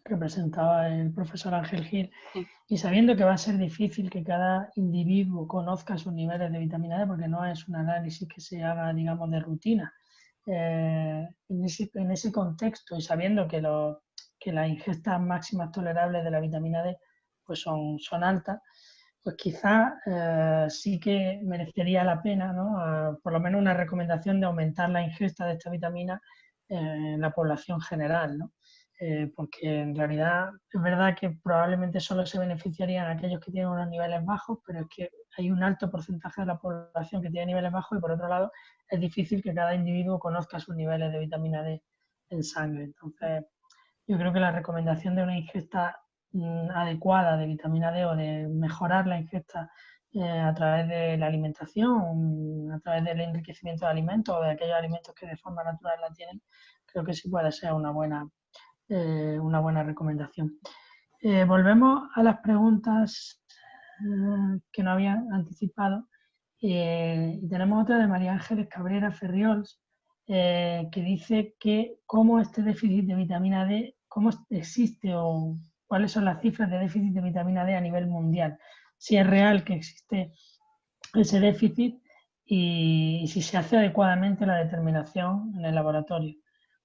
presentaba el profesor Ángel Gil, Sí. Y sabiendo que va a ser difícil que cada individuo conozca sus niveles de vitamina D, porque no es un análisis que se haga, digamos, de rutina, en ese contexto y sabiendo que las ingestas máximas tolerables de la vitamina D pues son altas, pues quizás sí que merecería la pena, ¿no? Por lo menos una recomendación de aumentar la ingesta de esta vitamina en la población general, ¿no? Porque en realidad es verdad que probablemente solo se beneficiarían aquellos que tienen unos niveles bajos, pero es que hay un alto porcentaje de la población que tiene niveles bajos y por otro lado es difícil que cada individuo conozca sus niveles de vitamina D en sangre. Entonces, yo creo que la recomendación de una ingesta adecuada de vitamina D o de mejorar la ingesta a través de la alimentación, a través del enriquecimiento de alimentos o de aquellos alimentos que de forma natural la tienen, creo que sí puede ser una buena recomendación. Volvemos a las preguntas que no habían anticipado. Y tenemos otra de María Ángeles Cabrera Ferriols, que dice que cómo este déficit de vitamina D, cómo existe o cuáles son las cifras de déficit de vitamina D a nivel mundial. Si es real que existe ese déficit y si se hace adecuadamente la determinación en el laboratorio.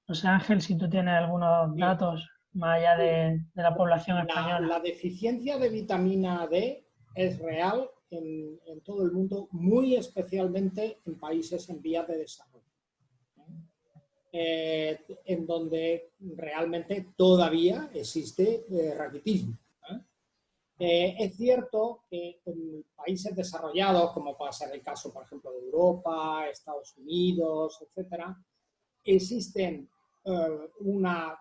No sé, Ángel, si tú tienes algunos datos más allá de la población española. La deficiencia de vitamina D es real en todo el mundo, muy especialmente en países en vías de desarrollo, en donde realmente todavía existe raquitismo. Es cierto que en países desarrollados, como puede ser el caso, por ejemplo, de Europa, Estados Unidos, etcétera, existen una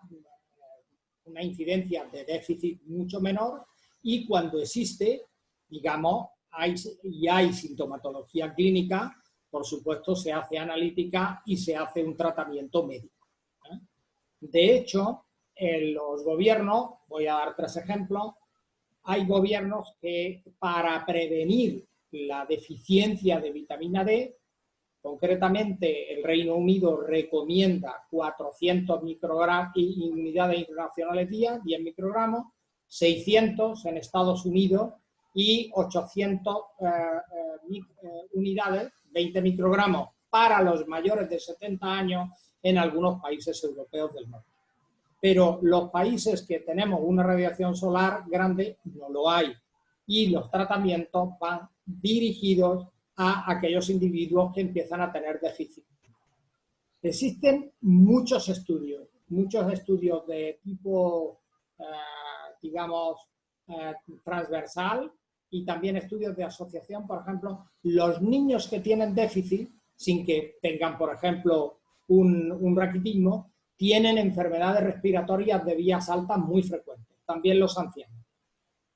incidencia de déficit mucho menor y cuando existe, digamos, hay sintomatología clínica, por supuesto se hace analítica y se hace un tratamiento médico. De hecho, en los gobiernos, voy a dar 3 ejemplos, hay gobiernos que para prevenir la deficiencia de vitamina D, concretamente el Reino Unido recomienda 400 unidades internacionales día, 10 microgramos, 600 en Estados Unidos y 800 unidades, 20 microgramos para los mayores de 70 años en algunos países europeos del norte. Pero los países que tenemos una radiación solar grande no lo hay y los tratamientos van dirigidos a aquellos individuos que empiezan a tener déficit. Existen muchos estudios de tipo, digamos, transversal y también estudios de asociación. Por ejemplo, los niños que tienen déficit sin que tengan, por ejemplo, un raquitismo, tienen enfermedades respiratorias de vías altas muy frecuentes, también los ancianos.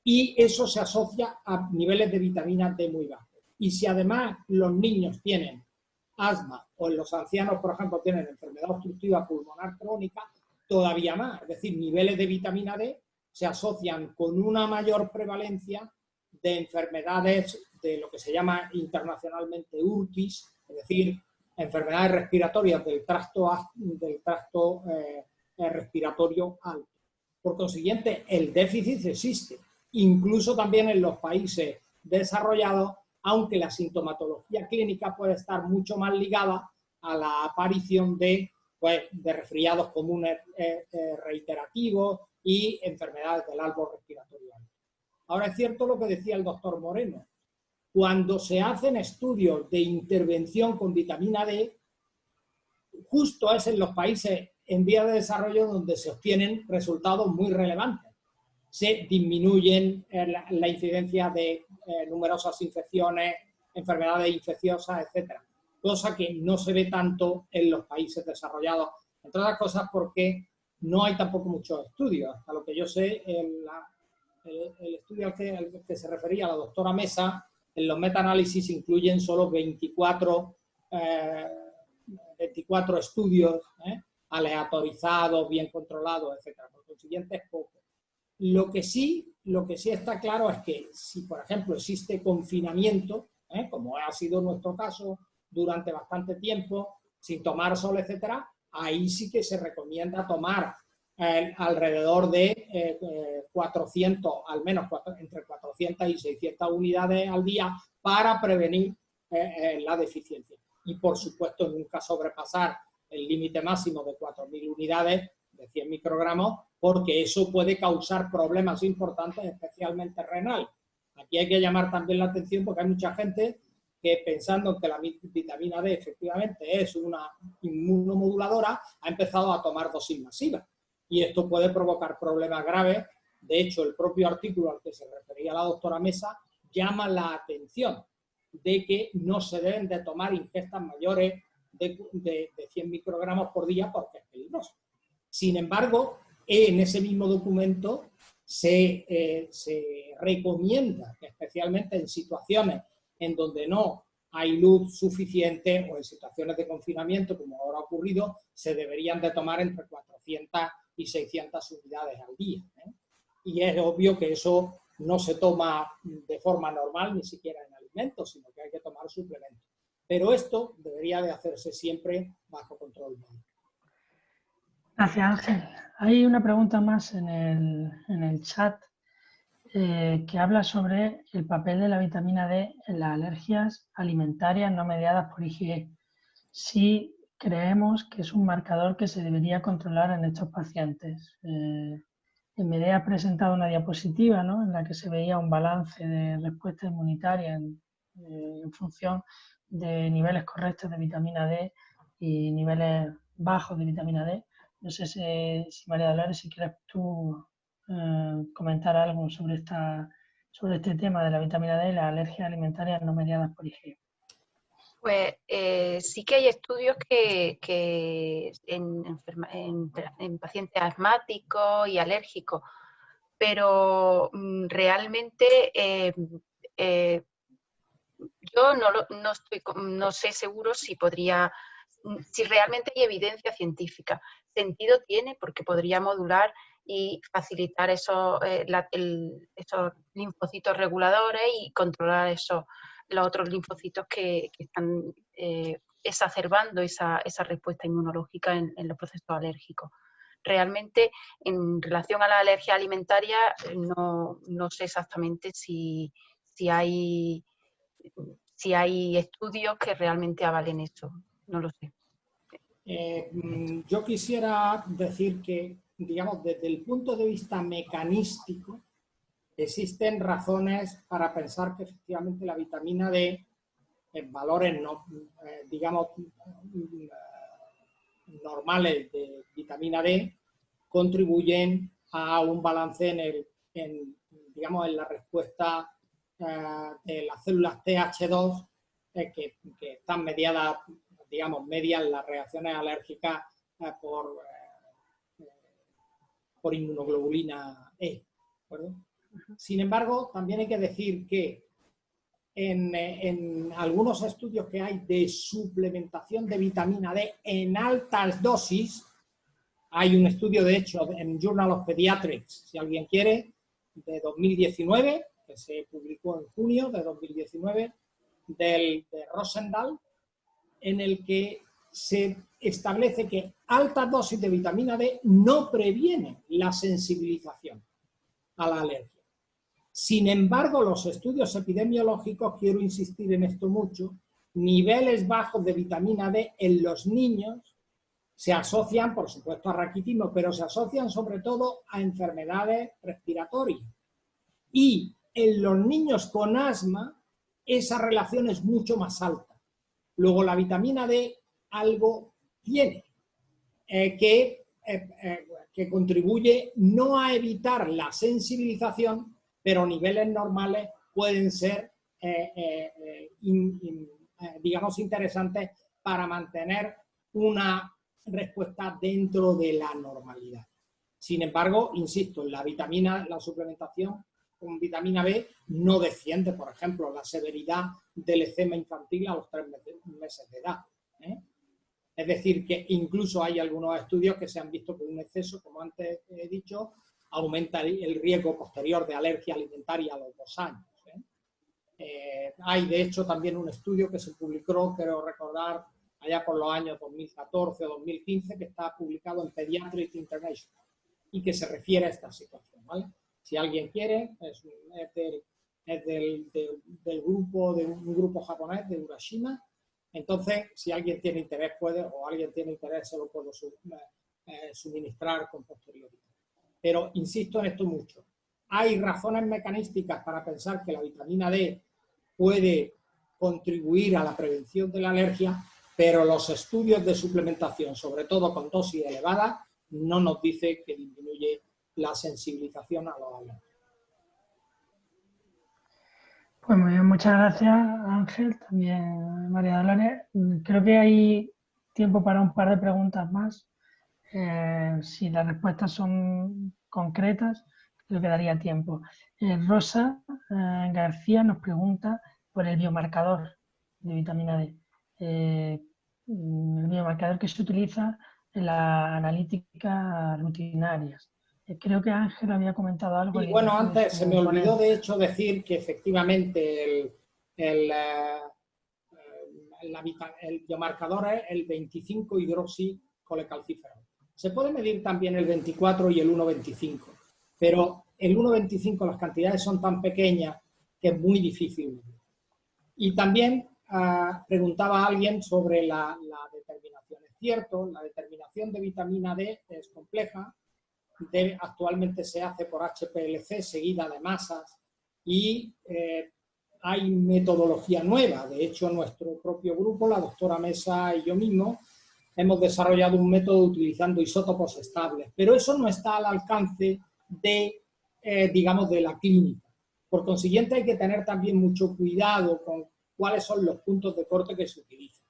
Y eso se asocia a niveles de vitamina D muy bajos. Y si además los niños tienen asma o los ancianos, por ejemplo, tienen enfermedad obstructiva pulmonar crónica, todavía más. Es decir, niveles de vitamina D se asocian con una mayor prevalencia de enfermedades de lo que se llama internacionalmente URTIS, es decir, enfermedades respiratorias del tracto respiratorio alto. Por consiguiente, el déficit existe, incluso también en los países desarrollados, aunque la sintomatología clínica puede estar mucho más ligada a la aparición de resfriados comunes reiterativos y enfermedades del árbol respiratorio. Ahora, es cierto lo que decía el doctor Moreno. Cuando se hacen estudios de intervención con vitamina D, justo es en los países en vías de desarrollo donde se obtienen resultados muy relevantes. Se disminuyen la incidencia de numerosas infecciones, enfermedades infecciosas, etc. Cosa que no se ve tanto en los países desarrollados, entre otras cosas porque no hay tampoco muchos estudios. Hasta lo que yo sé, el estudio al que se refería la doctora Mesa, en los metaanálisis incluyen solo 24 estudios aleatorizados, bien controlados, etc. Por consiguiente, es poco. Lo que sí está claro es que si, por ejemplo, existe confinamiento, como ha sido nuestro caso durante bastante tiempo, sin tomar sol, etcétera, ahí sí que se recomienda tomar alrededor de 400, al menos entre 400 y 600 unidades al día para prevenir la deficiencia. Y, por supuesto, nunca sobrepasar el límite máximo de 4.000 unidades de 100 microgramos, porque eso puede causar problemas importantes, especialmente renal. Aquí hay que llamar también la atención porque hay mucha gente que, pensando que la vitamina D efectivamente es una inmunomoduladora, ha empezado a tomar dosis masivas. Y esto puede provocar problemas graves. De hecho, el propio artículo al que se refería la doctora Mesa llama la atención de que no se deben de tomar ingestas mayores de 100 microgramos por día porque es peligroso. Sin embargo, en ese mismo documento se recomienda que, especialmente en situaciones en donde no hay luz suficiente o en situaciones de confinamiento, como ahora ha ocurrido, se deberían de tomar entre 400 y 600 unidades al día. Y es obvio que eso no se toma de forma normal, ni siquiera en alimentos, sino que hay que tomar suplementos. Pero esto debería de hacerse siempre bajo control médico. Gracias, Ángel. Hay una pregunta más en el chat que habla sobre el papel de la vitamina D en las alergias alimentarias no mediadas por IgE. Si creemos que es un marcador que se debería controlar en estos pacientes. En Medea ha presentado una diapositiva, ¿no?, en la que se veía un balance de respuesta inmunitaria en función de niveles correctos de vitamina D y niveles bajos de vitamina D. No sé si María Dolores, si quieres tú comentar algo sobre este tema de la vitamina D y las alergias alimentarias no mediadas por IgE. Pues sí que hay estudios que en pacientes asmáticos y alérgicos, pero realmente yo no sé seguro si realmente hay evidencia científica. Sentido tiene porque podría modular y facilitar esos linfocitos reguladores y controlar los otros linfocitos que están exacerbando esa respuesta inmunológica en los procesos alérgicos. Realmente, en relación a la alergia alimentaria, no sé exactamente si hay estudios que realmente avalen eso. No lo sé. Yo quisiera decir que, digamos, desde el punto de vista mecanístico, existen razones para pensar que efectivamente la vitamina D en valores, digamos, normales de vitamina D contribuyen a un balance digamos, en la respuesta de las células TH2 que están mediadas, digamos, median las reacciones alérgicas por inmunoglobulina E. ¿De acuerdo? Sin embargo, también hay que decir que en algunos estudios que hay de suplementación de vitamina D en altas dosis, hay un estudio, de hecho, en Journal of Pediatrics, si alguien quiere, de 2019, que se publicó en junio de 2019, de Rosendahl, en el que se establece que altas dosis de vitamina D no previenen la sensibilización a la alergia. Sin embargo, los estudios epidemiológicos, quiero insistir en esto mucho, niveles bajos de vitamina D en los niños se asocian, por supuesto, a raquitismo, pero se asocian sobre todo a enfermedades respiratorias. Y en los niños con asma, esa relación es mucho más alta. Luego, la vitamina D algo tiene que contribuye no a evitar la sensibilización, pero niveles normales pueden ser, digamos, interesantes para mantener una respuesta dentro de la normalidad. Sin embargo, insisto, la suplementación con vitamina B no desciende, por ejemplo, la severidad del eczema infantil a los 3 meses de edad. Es decir, que incluso hay algunos estudios que se han visto que un exceso, como antes he dicho, aumenta el riesgo posterior de alergia alimentaria a los 2 años. Hay, de hecho, también un estudio que se publicó, creo recordar, allá por los años 2014 o 2015, que está publicado en Pediatrics International y que se refiere a esta situación, ¿vale? Si alguien quiere, es del grupo, de un grupo japonés de Urashima. Entonces, si alguien tiene interés, alguien tiene interés, se lo puedo suministrar con posterioridad. Pero insisto en esto mucho. Hay razones mecanísticas para pensar que la vitamina D puede contribuir a la prevención de la alergia, pero los estudios de suplementación, sobre todo con dosis elevadas, no nos dice que disminuye la sensibilización a los alérgenos. Pues muy bien, muchas gracias, Ángel, también María Dolores. Creo que hay tiempo para un par de preguntas más. Si las respuestas son concretas, creo que daría tiempo. Rosa García nos pregunta por el biomarcador de vitamina D. El biomarcador que se utiliza en la analítica rutinarias. Creo que Ángel había comentado algo. Y bueno, antes se me olvidó de hecho decir que efectivamente el biomarcador es el 25-hidroxicolecalciferol. Se puede medir también el 24 y el 1,25, pero el 1,25 las cantidades son tan pequeñas que es muy difícil medir. Y también preguntaba alguien sobre la determinación. Es cierto, la determinación de vitamina D es compleja. Actualmente se hace por HPLC seguida de masas y hay metodología nueva. De hecho, nuestro propio grupo, la doctora Mesa y yo mismo, hemos desarrollado un método utilizando isótopos estables, pero eso no está al alcance de, digamos, de la clínica. Por consiguiente, hay que tener también mucho cuidado con cuáles son los puntos de corte que se utilizan.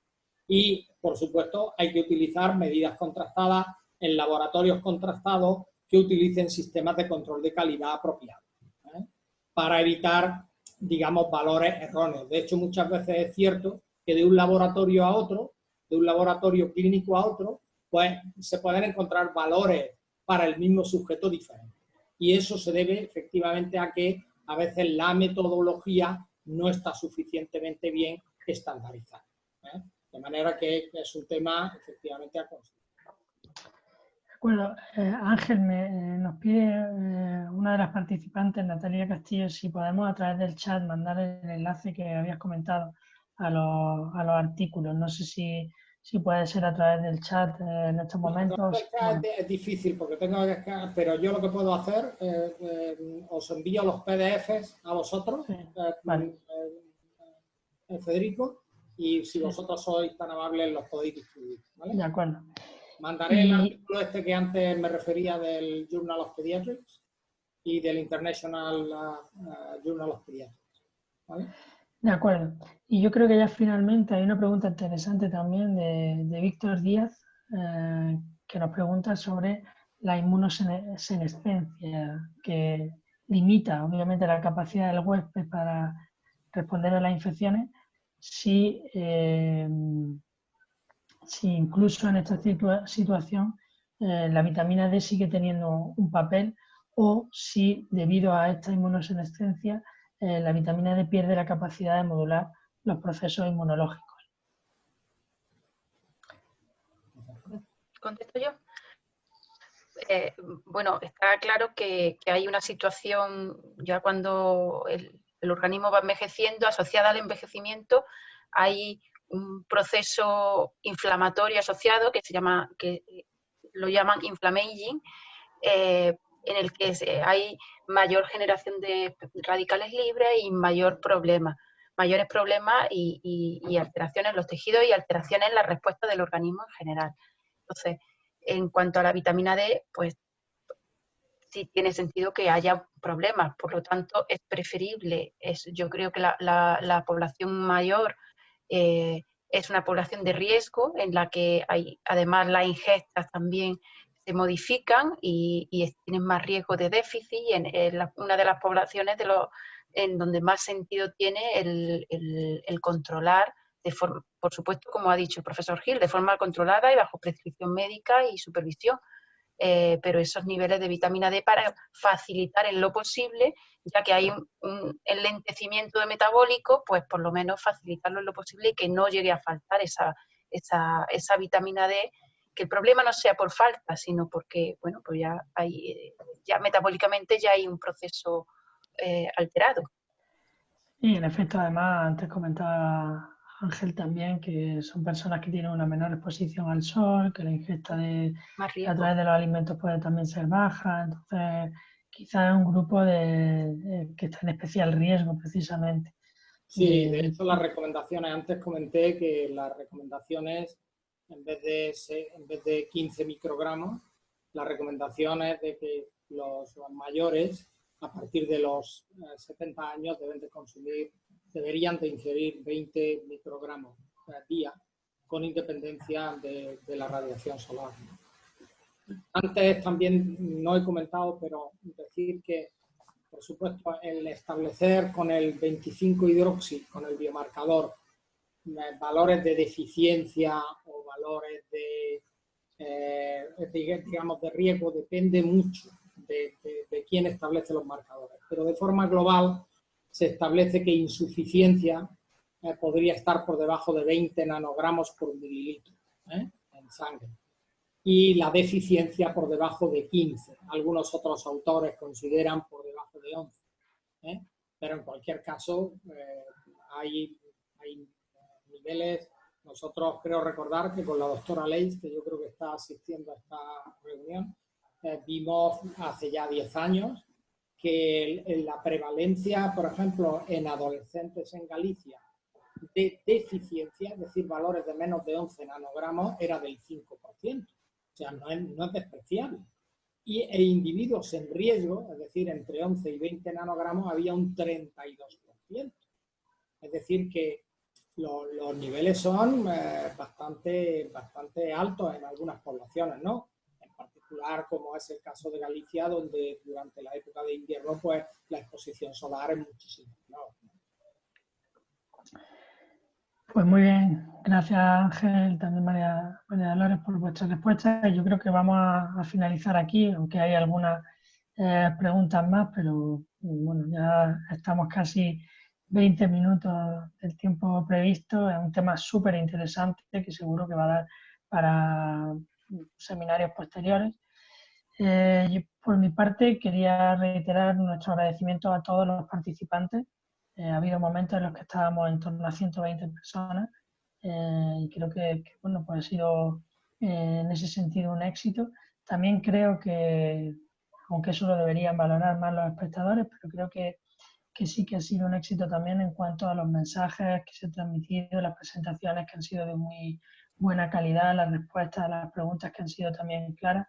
Y, por supuesto, hay que utilizar medidas contrastadas en laboratorios contrastados que utilicen sistemas de control de calidad apropiados, para evitar, digamos, valores erróneos. De hecho, muchas veces es cierto que de un laboratorio a otro, de un laboratorio clínico a otro, pues se pueden encontrar valores para el mismo sujeto diferentes. Y eso se debe efectivamente a que a veces la metodología no está suficientemente bien estandarizada. De manera que es un tema efectivamente a considerar. Bueno, Ángel, nos pide una de las participantes, Natalia Castillo, si podemos a través del chat mandar el enlace que habías comentado a los artículos. No sé si puede ser a través del chat en estos momentos. Es difícil porque tengo que... Pero yo lo que puedo hacer, os envío los PDFs a vosotros, sí, vale. Federico, y si vosotros sois tan amables los podéis distribuir, ¿vale? De acuerdo. Mandaré el artículo este que antes me refería del Journal of Pediatrics y del International Journal of Pediatrics, ¿vale? De acuerdo. Y yo creo que ya finalmente hay una pregunta interesante también de Víctor Díaz, que nos pregunta sobre la inmunosenescencia, que limita obviamente la capacidad del huésped para responder a las infecciones, si, si incluso en esta situación la vitamina D sigue teniendo un papel, o si debido a esta inmunosenescencia la vitamina D pierde la capacidad de modular los procesos inmunológicos. ¿Contesto yo? Bueno, está claro que hay una situación, ya cuando el organismo va envejeciendo, asociada al envejecimiento, hay un proceso inflamatorio asociado que lo llaman inflammaging, en el que hay mayor generación de radicales libres y mayores problemas y alteraciones en los tejidos y alteraciones en la respuesta del organismo en general. Entonces, en cuanto a la vitamina D, pues sí tiene sentido que haya problemas, por lo tanto es preferible, yo creo que la población mayor es una población de riesgo en la que además las ingestas también se modifican y tienen más riesgo de déficit, y una de las poblaciones en donde más sentido tiene el controlar, por supuesto, como ha dicho el profesor Gil, de forma controlada y bajo prescripción médica y supervisión. Pero esos niveles de vitamina D para facilitar en lo posible, ya que hay un enlentecimiento de metabólico, pues por lo menos facilitarlo en lo posible y que no llegue a faltar esa vitamina D, que el problema no sea por falta, sino porque, bueno, pues ya metabólicamente ya hay un proceso alterado. Y en efecto, además, antes comentaba Ángel también que son personas que tienen una menor exposición al sol, que la ingesta a través de los alimentos puede también ser baja, entonces quizás es un grupo que está en especial riesgo precisamente. Sí, de hecho las recomendaciones, antes comenté que las recomendaciones, en vez de 15 microgramos, la recomendación es de que los mayores, a partir de los 70 años, deberían de ingerir 20 microgramos al día, con independencia de la radiación solar. Antes también no he comentado, pero decir que, por supuesto, el establecer con el 25-hidroxi, con el biomarcador, valores de deficiencia o valores digamos, de riesgo, depende mucho de quién establece los marcadores. Pero de forma global se establece que insuficiencia podría estar por debajo de 20 nanogramos por mililitro en sangre, y la deficiencia por debajo de 15. Algunos otros autores consideran por debajo de 11. Pero en cualquier caso hay niveles. Nosotros creo recordar que con la doctora Leis, que yo creo que está asistiendo a esta reunión, vimos hace ya 10 años que la prevalencia, por ejemplo, en adolescentes en Galicia de deficiencia, es decir, valores de menos de 11 nanogramos, era del 5%. O sea, no es despreciable. E individuos en riesgo, es decir, entre 11 y 20 nanogramos, había un 32%. Es decir, que los niveles son bastante altos en algunas poblaciones, ¿no? En particular, como es el caso de Galicia, donde durante la época de invierno, pues la exposición solar es muchísimo menor. Pues muy bien, gracias Ángel, también María Dolores por vuestras respuestas. Yo creo que vamos a finalizar aquí, aunque hay algunas preguntas más, pero bueno, ya estamos casi 20 minutos del tiempo previsto. Es un tema súper interesante que seguro que va a dar para seminarios posteriores. Yo, por mi parte, quería reiterar nuestro agradecimiento a todos los participantes. Ha habido momentos en los que estábamos en torno a 120 personas y creo que bueno, pues ha sido en ese sentido un éxito. También creo que, aunque eso lo deberían valorar más los espectadores, pero creo que sí que ha sido un éxito también en cuanto a los mensajes que se han transmitido, las presentaciones que han sido de muy buena calidad, las respuestas a las preguntas que han sido también claras.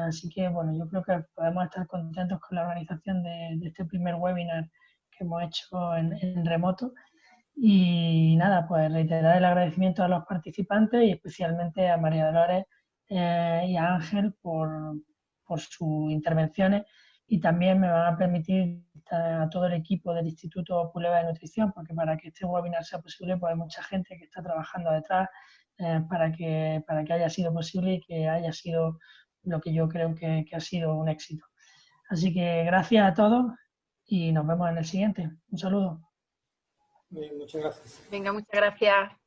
Así que, bueno, yo creo que podemos estar contentos con la organización de este primer webinar que hemos hecho en remoto. Y nada, pues reiterar el agradecimiento a los participantes y especialmente a María Dolores y a Ángel por sus intervenciones, y también me van a permitir a todo el equipo del Instituto Puleva de Nutrición, porque para que este webinar sea posible pues hay mucha gente que está trabajando detrás para que haya sido posible y que haya sido lo que yo creo que ha sido un éxito. Así que gracias a todos y nos vemos en el siguiente. Un saludo. Muchas gracias. Venga, muchas gracias.